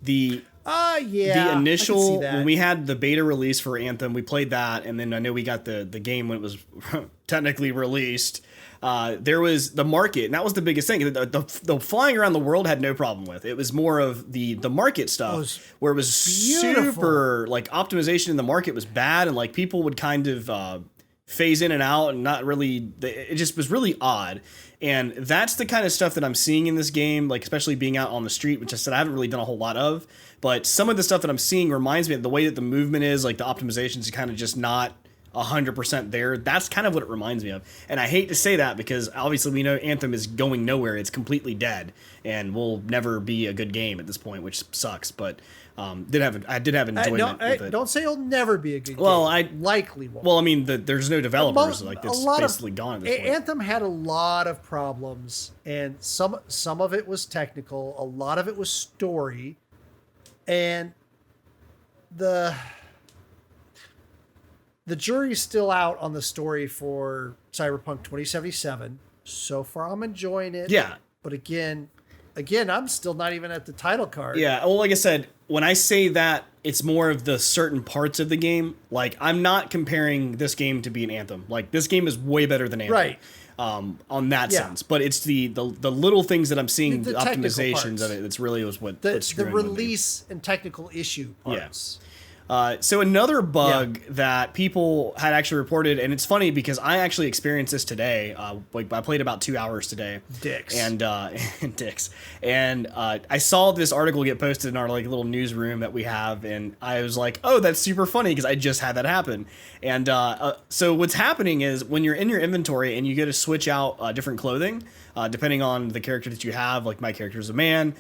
The initial, when we had the beta release for Anthem, we played that, and then I know we got the game when it was technically released. There was the market, and that was the biggest thing. The flying around the world had no problem with. It was more of the market stuff, where it was beautiful. super, like, optimization in the market was bad, and like people would kind of phase in and out, and not really. It just was really odd. And that's the kind of stuff that I'm seeing in this game, like especially being out on the street, which I said I haven't really done a whole lot of. But some of the stuff that I'm seeing reminds me of the way that the movement is, like the optimizations is kind of just not 100% there. That's kind of what it reminds me of. And I hate to say that, because obviously we know Anthem is going nowhere. It's completely dead and will never be a good game at this point, which sucks. But I did have enjoyment with it. Don't say it'll never be a good game. I likely won't. Well, I mean, there's no developers. Like, it's basically gone at this point. Anthem had a lot of problems, and some of it was technical. A lot of it was story, and the jury's still out on the story for Cyberpunk 2077. So far, I'm enjoying it. Yeah. But again, I'm still not even at the title card. Yeah. Well, like I said, when I say that, it's more of the certain parts of the game. Like, I'm not comparing this game to be an Anthem. Like, this game is way better than Anthem. Right. On that sense. But it's the little things that I'm seeing, the optimizations of it, that's really what's the screwing with me. release and technical issue parts. Yeah. So another bug that people had actually reported, and it's funny because I actually experienced this today. Like I played about 2 hours today. Dicks. And dicks. And I saw this article get posted in our like little newsroom that we have, and I was like, oh, that's super funny because I just had that happen. And so what's happening is when you're in your inventory and you get to switch out different clothing, depending on the character that you have. Like my character is a man,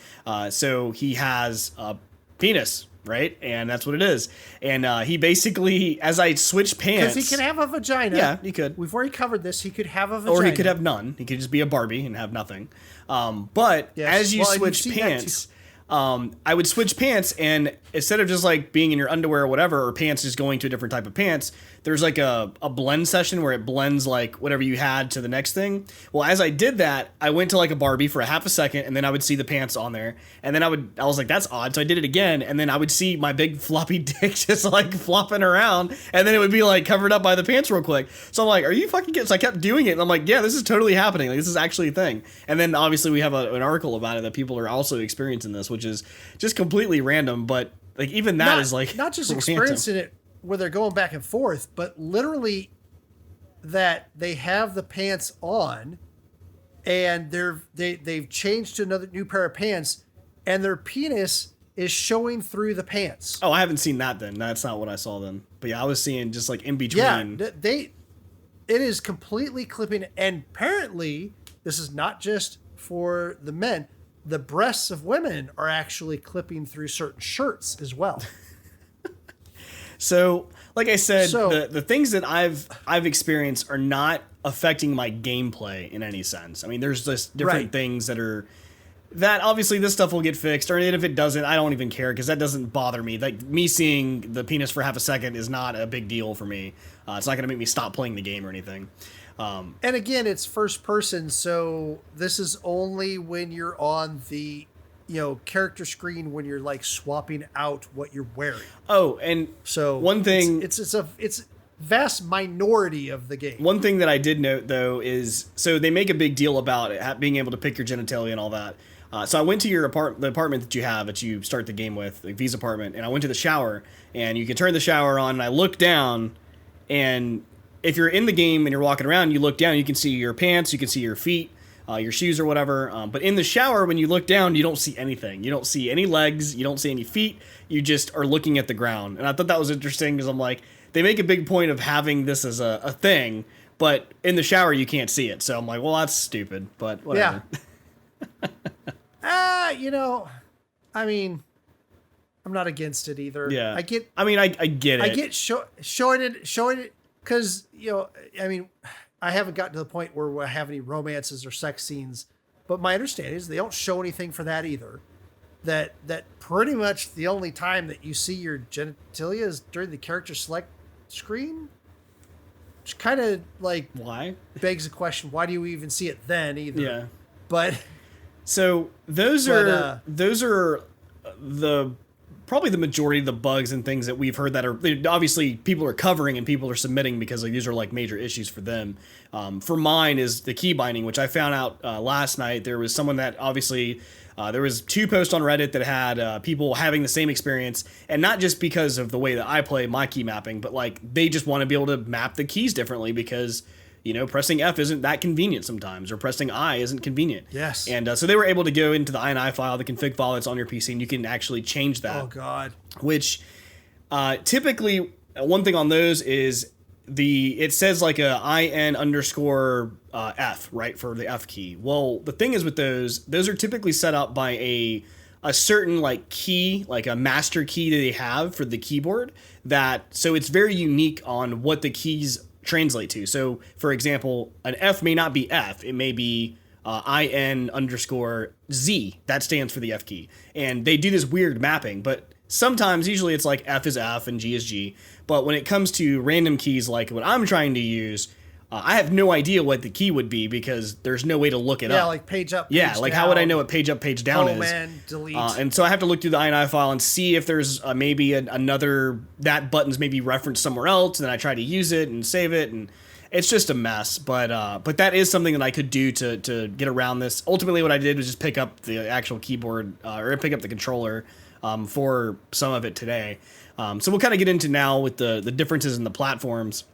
so he has a penis. Right, and that's what it is. And he basically, as I switch pants, because he can have a vagina. Yeah, he could. We've already covered this. He could have a vagina, or he could have none. He could just be a Barbie and have nothing. But as you switch pants, I would switch pants, and instead of just like being in your underwear or whatever, or pants just going to a different type of pants, there's like a blend session where it blends like whatever you had to the next thing. Well, as I did that, I went to like a Barbie for a half a second, and then I would see the pants on there, and then I was like, that's odd. So I did it again, and then I would see my big floppy dick just like flopping around, and then it would be like covered up by the pants real quick. So I'm like, are you fucking kidding? So I kept doing it, and I'm like, yeah, this is totally happening. Like this is actually a thing. And then obviously we have an article about it that people are also experiencing this, which is just completely random, but like even that is like not just experiencing it where they're going back and forth, but literally that they have the pants on and they've changed to another new pair of pants and their penis is showing through the pants. Oh, I haven't seen that then. That's not what I saw then. But yeah, I was seeing just like in between. Yeah, it is completely clipping, and apparently this is not just for the men. The breasts of women are actually clipping through certain shirts as well. So, like I said, the things that I've experienced are not affecting my gameplay in any sense. I mean, there's just different things that obviously this stuff will get fixed, or if it doesn't, I don't even care because that doesn't bother me. Like me seeing the penis for half a second is not a big deal for me. It's not going to make me stop playing the game or anything. And again, it's first person, so this is only when you're on the character screen when you're like swapping out what you're wearing. Oh, and so one thing it's a vast minority of the game. One thing that I did note though is so they make a big deal about it, being able to pick your genitalia and all that. So I went to the apartment that you have that you start the game with, like V's apartment, and I went to the shower, and you can turn the shower on, and I look down, and if you're in the game and you're walking around, you look down, you can see your pants, you can see your feet, your shoes or whatever. But in the shower, when you look down, you don't see anything. You don't see any legs. You don't see any feet. You just are looking at the ground. And I thought that was interesting because I'm like, they make a big point of having this as a thing, but in the shower, you can't see it. So I'm like, well, that's stupid, but whatever. Yeah. I mean, I'm not against it either. Yeah. I get it. I get showing it because, I mean, I haven't gotten to the point where I have any romances or sex scenes, but my understanding is they don't show anything for that either. That pretty much the only time that you see your genitalia is during the character select screen, which kind of like why begs the question: why do you even see it then either? Yeah, but so those are probably the majority of the bugs and things that we've heard that are obviously people are covering and people are submitting because like, these are like major issues for them. For mine is the key binding, which I found out last night. There was someone that obviously there was 2 posts on Reddit that had people having the same experience, and not just because of the way that I play my key mapping, but like they just want to be able to map the keys differently because pressing F isn't that convenient sometimes, or pressing I isn't convenient. Yes. And so they were able to go into the INI file, the config file that's on your PC, and you can actually change that. Oh, God. Which typically, one thing on those is it says like a IN underscore F, right, for the F key. Well, the thing is with those are typically set up by a certain like key, like a master key that they have for the keyboard, so it's very unique on what the keys translate to. So for example, an F may not be F, it may be IN underscore Z. That stands for the F key, and they do this weird mapping, but sometimes, usually it's like F is F and G is G, but when it comes to random keys like what I'm trying to use, I have no idea what the key would be because there's no way to look it up. Yeah, like page up, page down. How would I know what page up, page down is? And delete. And so I have to look through the INI file and see if there's maybe another, that button's maybe referenced somewhere else, and then I try to use it and save it, and it's just a mess. But that is something that I could do to get around this. Ultimately, what I did was just pick up the actual keyboard, or pick up the controller for some of it today. So we'll kind of get into now with the differences in the platforms.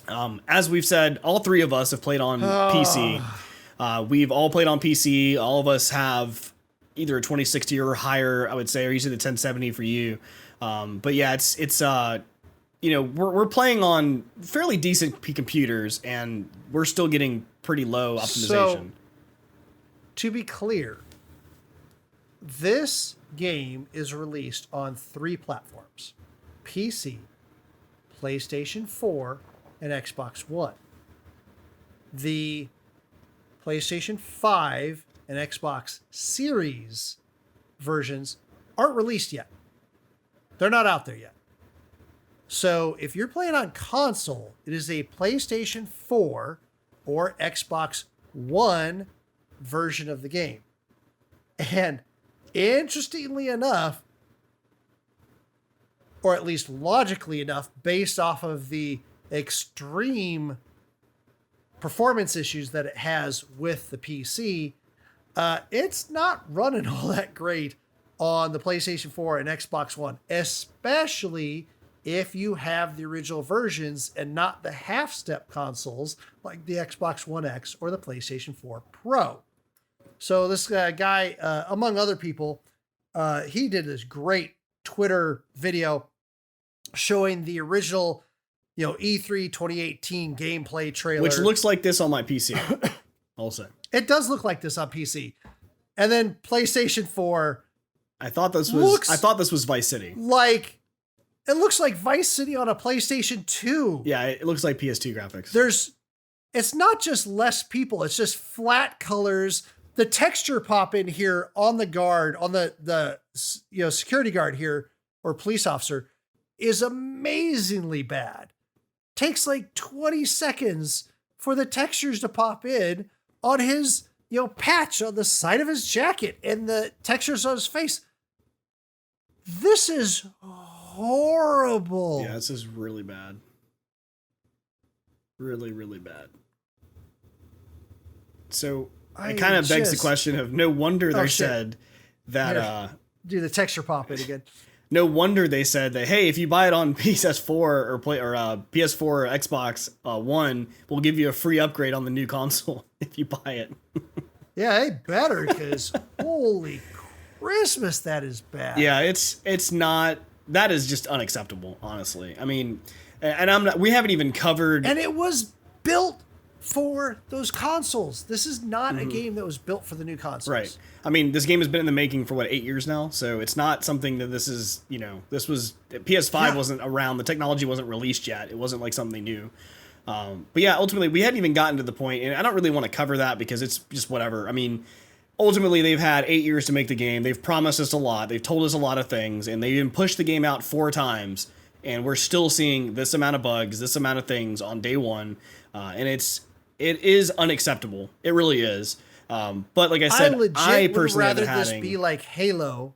As we've said, all three of us have played on PC. We've all played on PC. All of us have either a 2060 or higher, I would say, or usually the 1070 for you. But yeah, it's we're playing on fairly decent computers, and we're still getting pretty low optimization. So, to be clear, this game is released on 3 platforms: PC, PlayStation 4, and Xbox One. The PlayStation 5 and Xbox Series versions aren't released yet. They're not out there yet. So if you're playing on console, it is a PlayStation 4 or Xbox One version of the game. And interestingly enough, or at least logically enough, based off of the extreme performance issues that it has with the PC, it's not running all that great on the PlayStation 4 and Xbox One, especially if you have the original versions and not the half-step consoles like the Xbox One X or the PlayStation 4 Pro. So this guy, among other people, he did this great Twitter video showing the original, E3 2018 gameplay trailer, which looks like this on my PC. Also, it does look like this on PC, and then PlayStation 4. I thought this was Vice City. It looks like Vice City on a PlayStation 2. Yeah, it looks like PS2 graphics. It's not just less people; it's just flat colors. The texture pop in here on the guard, on the security guard here or police officer, is amazingly bad. Takes like 20 seconds for the textures to pop in on his, patch on the side of his jacket and the textures on his face. This is horrible. Yeah, this is really bad. Really, really bad. So it kind of begs the question of no wonder they said that. Do the texture pop in again? No wonder they said that, hey, if you buy it on PS4 or PS4 or Xbox One, we'll give you a free upgrade on the new console if you buy it. Yeah, they better, because holy Christmas, that is bad. Yeah, it's not. That is just unacceptable, honestly. I mean, and we haven't even covered. And it was built for those consoles. This is not a game that was built for the new consoles. Right. I mean, this game has been in the making for 8 years now, so it's not something that this is, this was PS5 wasn't around, the technology wasn't released yet. It wasn't like something new. But yeah, ultimately we hadn't even gotten to the point, and I don't really want to cover that because it's just whatever. I mean, ultimately they've had 8 years to make the game. They've promised us a lot. They've told us a lot of things, and they even pushed the game out 4 times, and we're still seeing this amount of bugs, this amount of things on day one. And it is unacceptable. It really is. But like I said, I personally would rather this be like Halo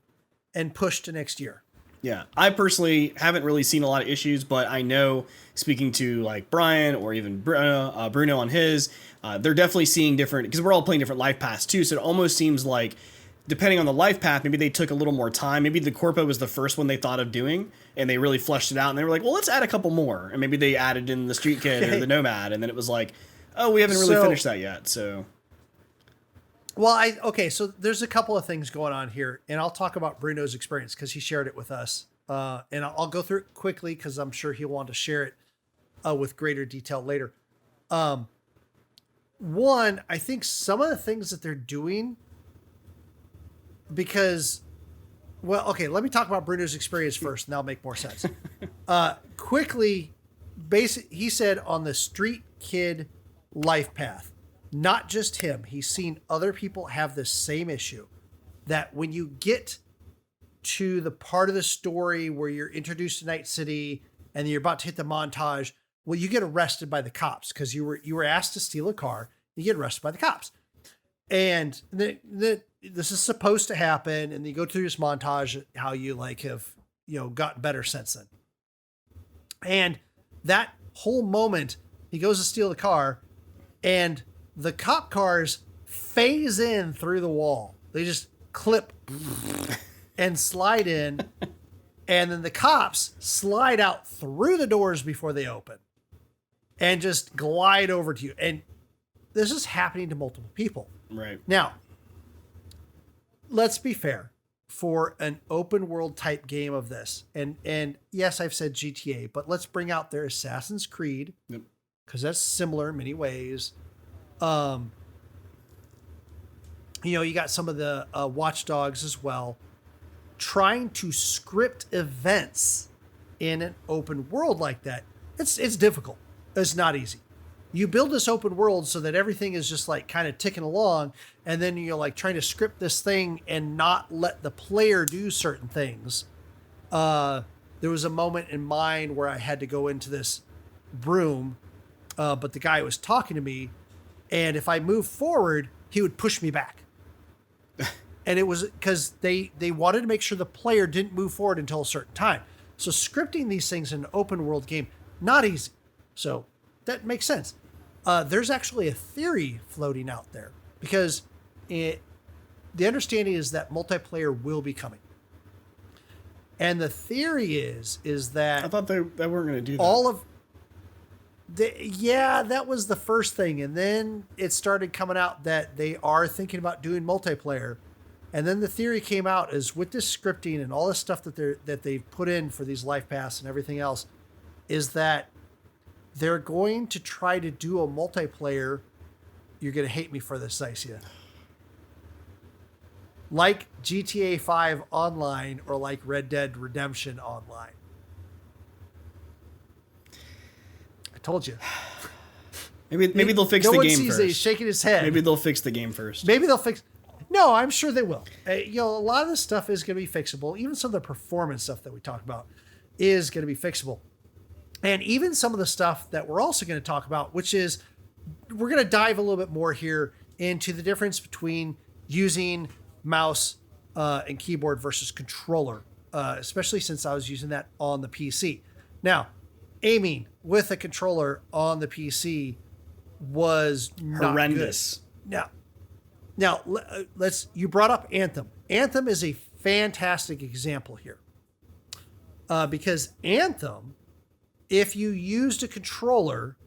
and push to next year. Yeah, I personally haven't really seen a lot of issues, but I know, speaking to like Brian or even Bruno on his, they're definitely seeing different, because we're all playing different life paths too. So it almost seems like, depending on the life path, maybe they took a little more time. Maybe the Corpo was the first one they thought of doing, and they really fleshed it out. And they were like, well, let's add a couple more. And maybe they added in the Street Kid or the Nomad, and then it was like, oh, we haven't really finished that yet. So. Well, so there's a couple of things going on here, and I'll talk about Bruno's experience because he shared it with us. And I'll go through it quickly because I'm sure he'll want to share it with greater detail later. One, I think some of the things that they're doing, because, let me talk about Bruno's experience first, and that'll make more sense. Quickly, he said on the Street Kid life path, not just him, he's seen other people have the same issue, that when you get to the part of the story where you're introduced to Night City and you're about to hit the montage, well, you get arrested by the cops because you were asked to steal a car. You get arrested by the cops, and this is supposed to happen. And you go through this montage how you have gotten better since then. And that whole moment, he goes to steal the car, and the cop cars phase in through the wall. They just clip and slide in. And then the cops slide out through the doors before they open and just glide over to you. And this is happening to multiple people. Right. Now, let's be fair. For an open world type game of this, and yes, I've said GTA, but let's bring out their Assassin's Creed, because that's similar in many ways. You got some of the Watch Dogs as well. Trying to script events in an open world like that, it's difficult. It's not easy. You build this open world so that everything is just like kind of ticking along, and then you're like trying to script this thing and not let the player do certain things. There was a moment in mine where I had to go into this room, but the guy was talking to me, and if I moved forward, he would push me back. And it was because they wanted to make sure the player didn't move forward until a certain time. So scripting these things in an open world game, not easy. So that makes sense. There's actually a theory floating out there because the understanding is that multiplayer will be coming. And the theory is that I thought they weren't going to do that. That was the first thing. And then it started coming out that they are thinking about doing multiplayer. And then the theory came out is with this scripting and all this stuff that they've put in for these life paths and everything else, is that they're going to try to do a multiplayer. You're going to hate me for this, Xycia. Like GTA 5 Online or like Red Dead Redemption Online. I told you. Maybe they'll fix the game first. No one sees he's shaking his head. Maybe they'll fix the game first. Maybe they'll fix... No, I'm sure they will. A lot of this stuff is going to be fixable. Even some of the performance stuff that we talk about is going to be fixable. And even some of the stuff that we're also going to talk about, which is we're going to dive a little bit more here into the difference between using mouse and keyboard versus controller, especially since I was using that on the PC. Now, aiming with a controller on the PC was not horrendous. Good. Now, you brought up Anthem. Anthem is a fantastic example here because Anthem, if you used a controller,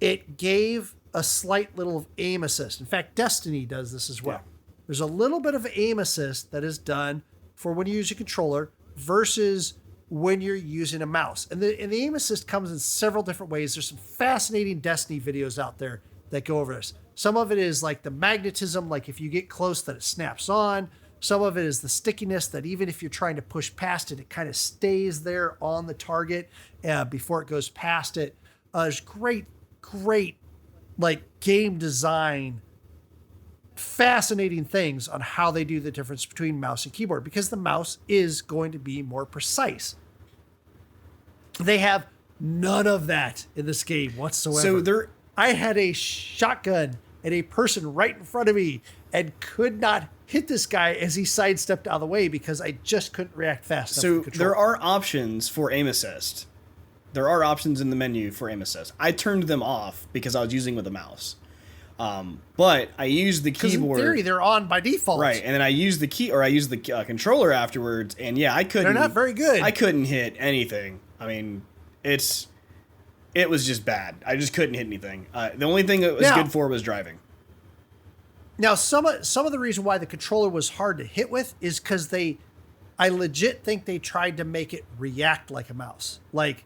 it gave a slight little aim assist. In fact, Destiny does this as well. Yeah. There's a little bit of aim assist that is done for when you use a controller versus when you're using a mouse. And the aim assist comes in several different ways. There's some fascinating Destiny videos out there that go over this. Some of it is like the magnetism, like if you get close that it snaps on. Some of it is the stickiness that even if you're trying to push past it, it kind of stays there on the target before it goes past it. There's great like game design, fascinating things on how they do the difference between mouse and keyboard because the mouse is going to be more precise. They have none of that in this game whatsoever. So I had a shotgun and a person right in front of me and could not hit this guy as he sidestepped out of the way because I just couldn't react fast enough. So there are options for aim assist. There are options in the menu for aim assist. I turned them off because I was using with a mouse. But I used the keyboard. In theory, they're on by default. Right, and then I used the controller afterwards, and yeah, I couldn't. They're not very good. I couldn't hit anything. I mean, it was just bad. I just couldn't hit anything. The only thing it was good for was driving. Now, some of the reason why the controller was hard to hit with is because I legit think they tried to make it react like a mouse. Like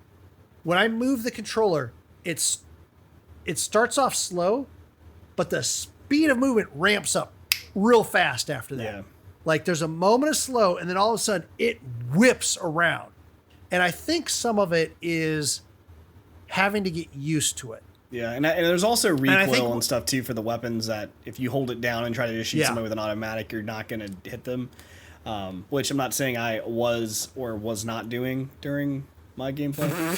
when I move the controller, it starts off slow, but the speed of movement ramps up real fast after that. Yeah. Like there's a moment of slow, and then all of a sudden it whips around. And I think some of it is having to get used to it. Yeah, and there's also recoil and stuff too for the weapons that if you hold it down and try to just shoot somebody with an automatic, you're not going to hit them. Which I'm not saying I was or was not doing during my gameplay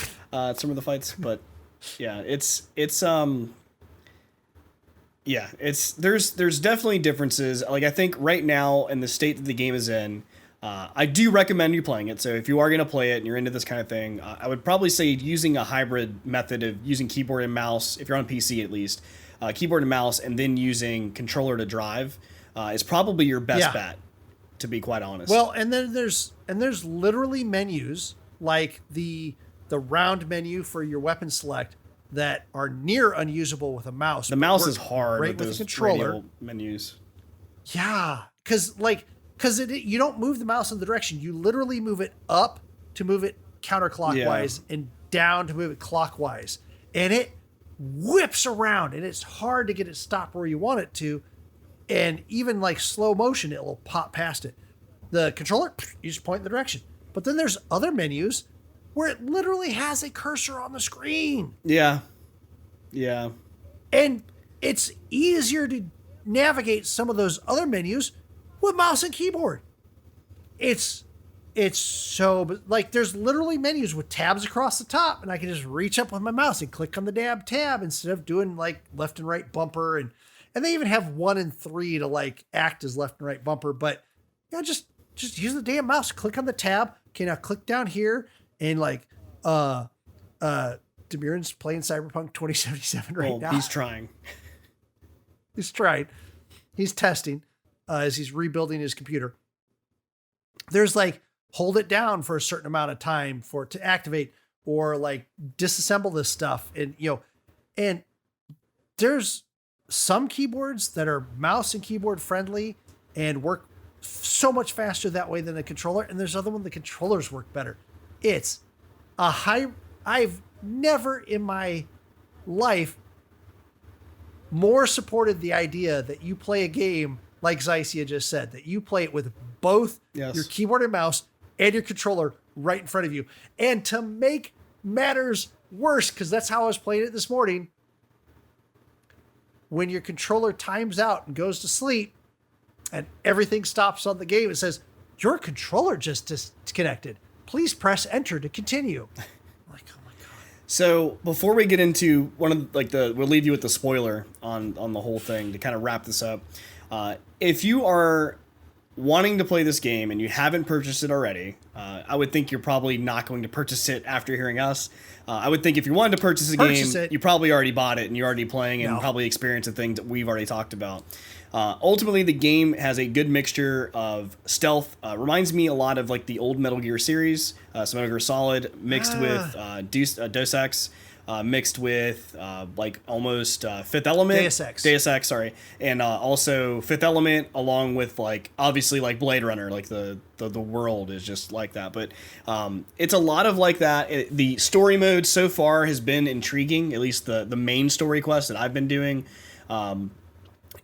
some of the fights, but yeah, there's definitely differences. Like I think right now in the state that the game is in, I do recommend you playing it. So if you are going to play it and you're into this kind of thing, I would probably say using a hybrid method of using keyboard and mouse, if you're on PC at least, keyboard and mouse, and then using controller to drive is probably your best bet. to be quite honest. Well, and then there's literally menus like the round menu for your weapon select that are near unusable with a mouse. The mouse is hard right with those controller radial menus. Yeah, because you don't move the mouse in the direction. You literally move it up to move it counterclockwise and down to move it clockwise, and it whips around, and it's hard to get it stopped where you want it to. And even like slow motion, it will pop past it. The controller, you just point in the direction. But then there's other menus where it literally has a cursor on the screen. Yeah. Yeah. And it's easier to navigate some of those other menus with mouse and keyboard. It's so, like, there's literally menus with tabs across the top, and I can just reach up with my mouse and click on the tab instead of doing like left and right bumper. And they even have 1 and 3 to like act as left and right bumper. But yeah, just use the damn mouse, click on the tab. Okay, now click down here and like Demiran's playing Cyberpunk 2077 right now. He's trying. He's trying. He's testing as he's rebuilding his computer. There's like hold it down for a certain amount of time for it to activate, or like disassemble this stuff. And and there's some keyboards that are mouse and keyboard friendly and work so much faster that way than a controller. And there's other one, the controllers work better. It's a I've never in my life more supported the idea that you play a game like Xycia just said, that you play it with both your keyboard and mouse and your controller right in front of you. And to make matters worse, because that's how I was playing it this morning, when your controller times out and goes to sleep and everything stops on the game, it says, your controller just disconnected. Please press enter to continue. I'm like, oh my God. So before we get into one of we'll leave you with the spoiler on the whole thing to kind of wrap this up. If you are wanting to play this game and you haven't purchased it already, I would think you're probably not going to purchase it after hearing us. I would think if you wanted to purchase a game, you probably already bought it and you're already playing and probably experienced the things that we've already talked about. Ultimately, the game has a good mixture of stealth. Reminds me a lot of like the old Metal Gear series, so Metal Gear Solid mixed with Deus Ex. Mixed with like almost Fifth Element. Deus Ex, sorry. And also Fifth Element, along with like obviously like Blade Runner, like the world is just like that. But it's a lot of like that. The story mode so far has been intriguing, at least the main story quest that I've been doing.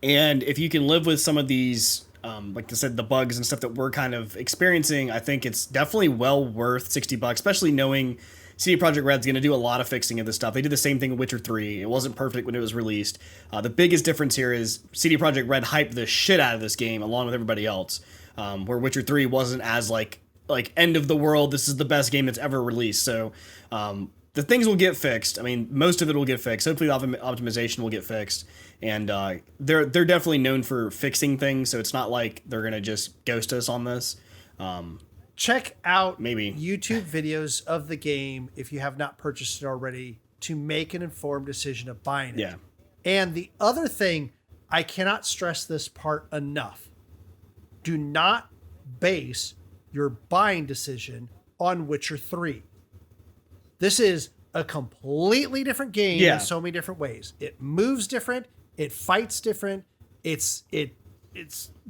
And if you can live with some of these, like I said, the bugs and stuff that we're kind of experiencing, I think it's definitely well worth $60, especially knowing CD Projekt Red's going to do a lot of fixing of this stuff. They did the same thing with Witcher 3. It wasn't perfect when it was released. The biggest difference here is CD Projekt Red hyped the shit out of this game along with everybody else, where Witcher 3 wasn't as like end of the world, this is the best game that's ever released. So the things will get fixed. I mean, most of it will get fixed. Hopefully the optimization will get fixed. And they're definitely known for fixing things, so it's not like they're going to just ghost us on this. Check out YouTube videos of the game if you have not purchased it already to make an informed decision of buying it. Yeah. And the other thing, I cannot stress this part enough. Do not base your buying decision on Witcher 3. This is a completely different game in so many different ways. It moves different. It fights different. It's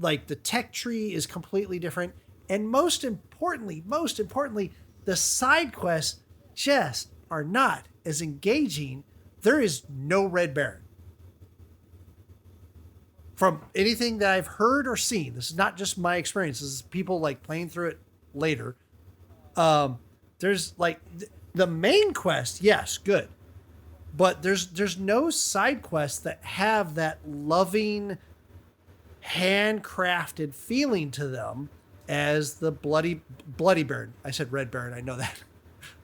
like the tech tree is completely different. And most importantly, the side quests just are not as engaging. There is no Red Baron. From anything that I've heard or seen, this is not just my experience. This is people like playing through it later. There's like the main quest, yes, good. But there's no side quests that have that loving, handcrafted feeling to them as the bloody Baron. I said Red Baron, I know that.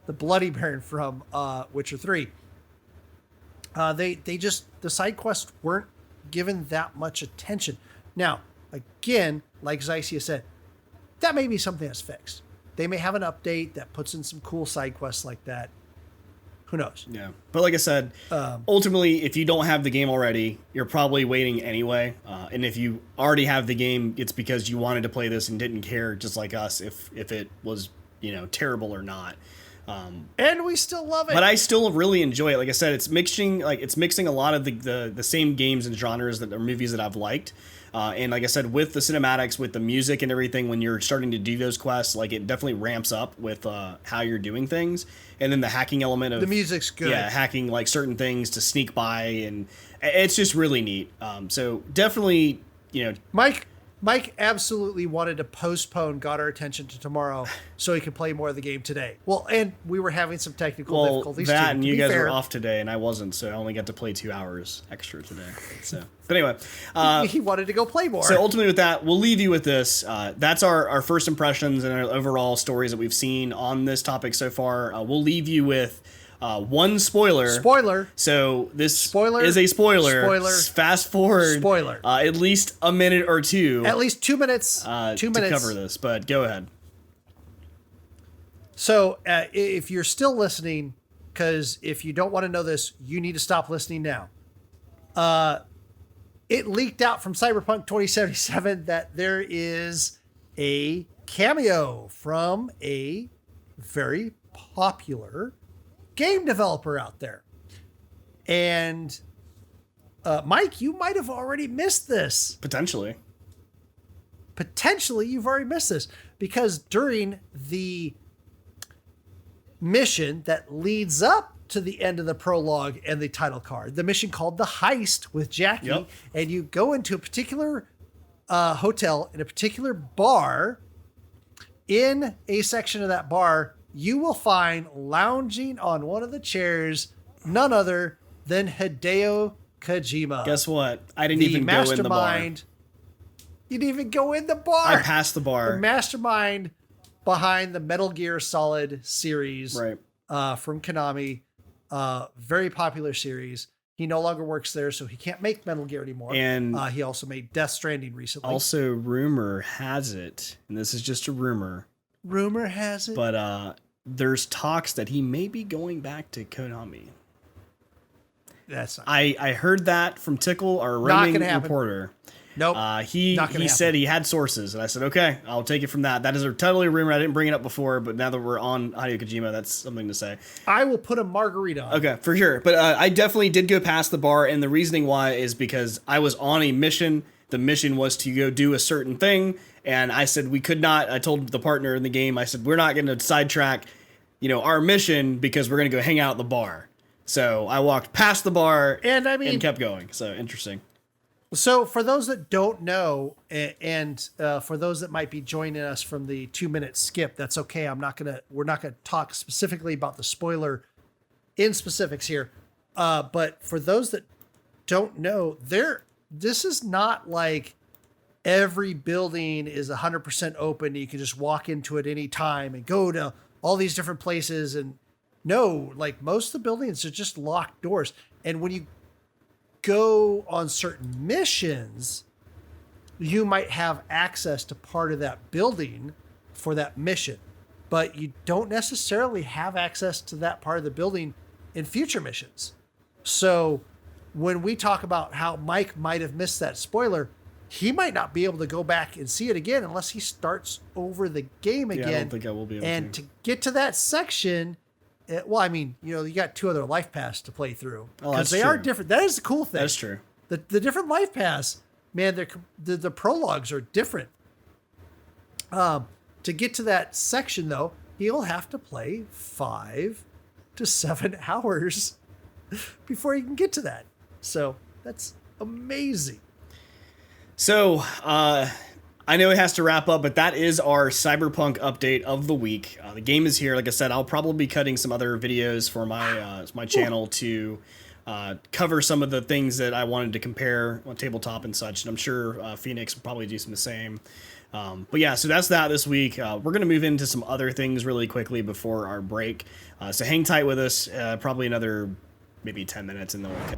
The Bloody Baron from Witcher 3. They just, the side quests weren't given that much attention. Now, again, like Xycia said, that may be something that's fixed. They may have an update that puts in some cool side quests like that. Who knows? Yeah. But like I said, ultimately, if you don't have the game already, you're probably waiting anyway. And if you already have the game, it's because you wanted to play this and didn't care, just like us, if it was, terrible or not. And we still love it. But I still really enjoy it. Like I said, it's mixing a lot of the same games and genres that are movies that I've liked. And like I said, with the cinematics, with the music and everything, when you're starting to do those quests, like it definitely ramps up with how you're doing things. And then the hacking element of the music's good. Yeah, hacking like certain things to sneak by, and it's just really neat. So definitely, Mike absolutely wanted to postpone Got Our Attention to tomorrow so he could play more of the game today. Well, and we were having some technical difficulties too. And you guys were off today, and I wasn't, so I only got to play 2 hours extra today. So, but anyway, he wanted to go play more. So ultimately, with that, we'll leave you with this. That's our first impressions and our overall stories that we've seen on this topic so far. We'll leave you with one spoiler. Spoiler. So this is a spoiler. Fast forward. Spoiler. At least a minute or two. At least 2 minutes. 2 minutes to cover this. But go ahead. So if you're still listening, because if you don't want to know this, you need to stop listening now. It leaked out from Cyberpunk 2077 that there is a cameo from a very popular game developer out there. And Mike, you might have already missed this. Potentially You've already missed this because during the mission that leads up to the end of the prologue and the title card, the mission called The Heist with Jackie, and you go into a particular hotel in a particular bar. In a section of that bar, you will find lounging on one of the chairs none other than Hideo Kojima. Guess what? I didn't even go in the bar. You didn't even go in the bar. I passed the bar. The mastermind behind the Metal Gear Solid series, right? From Konami, very popular series. He no longer works there, so he can't make Metal Gear anymore. And he also made Death Stranding recently. Also, rumor has it, and this is just a rumor. Rumor has it. But there's talks that he may be going back to Konami. That's not I heard that from Tickle, our roving reporter. Nope. He said he had sources, and I said, okay, I'll take it from that. That is a totally rumor. I didn't bring it up before, but now that we're on Hideo Kojima, that's something to say. I will put a margarita on. Okay, for sure. But I definitely did go past the bar, and the reasoning why is because I was on a mission. The mission was to go do a certain thing, and I said we could not. I told the partner in the game, I said, we're not going to sidetrack, our mission because we're going to go hang out at the bar. So I walked past the bar and kept going. So interesting. So for those that don't know, and for those that might be joining us from the 2-minute skip, that's okay. We're not gonna talk specifically about the spoiler in specifics here. But for those that don't know, this is not like every building is 100% open. You can just walk into it any time and go to all these different places. And no, like most of the buildings are just locked doors. And when you go on certain missions, you might have access to part of that building for that mission, but you don't necessarily have access to that part of the building in future missions. So when we talk about how Mike might have missed that spoiler, he might not be able to go back and see it again unless he starts over the game again. I don't think I will be able and to get to that section, you got 2 other life paths to play through because they are different. That is the cool thing. That's true. The different life paths, man, the prologues are different. To get to that section, though, he'll have to play 5 to 7 hours before he can get to that. So that's amazing. So, I know it has to wrap up, but that is our Cyberpunk update of the week. The game is here. Like I said, I'll probably be cutting some other videos for my channel to cover some of the things that I wanted to compare on tabletop and such. And I'm sure Phoenix will probably do some the same. But yeah, so that's that this week. We're going to move into some other things really quickly before our break. So hang tight with us. Probably another maybe 10 minutes and then we'll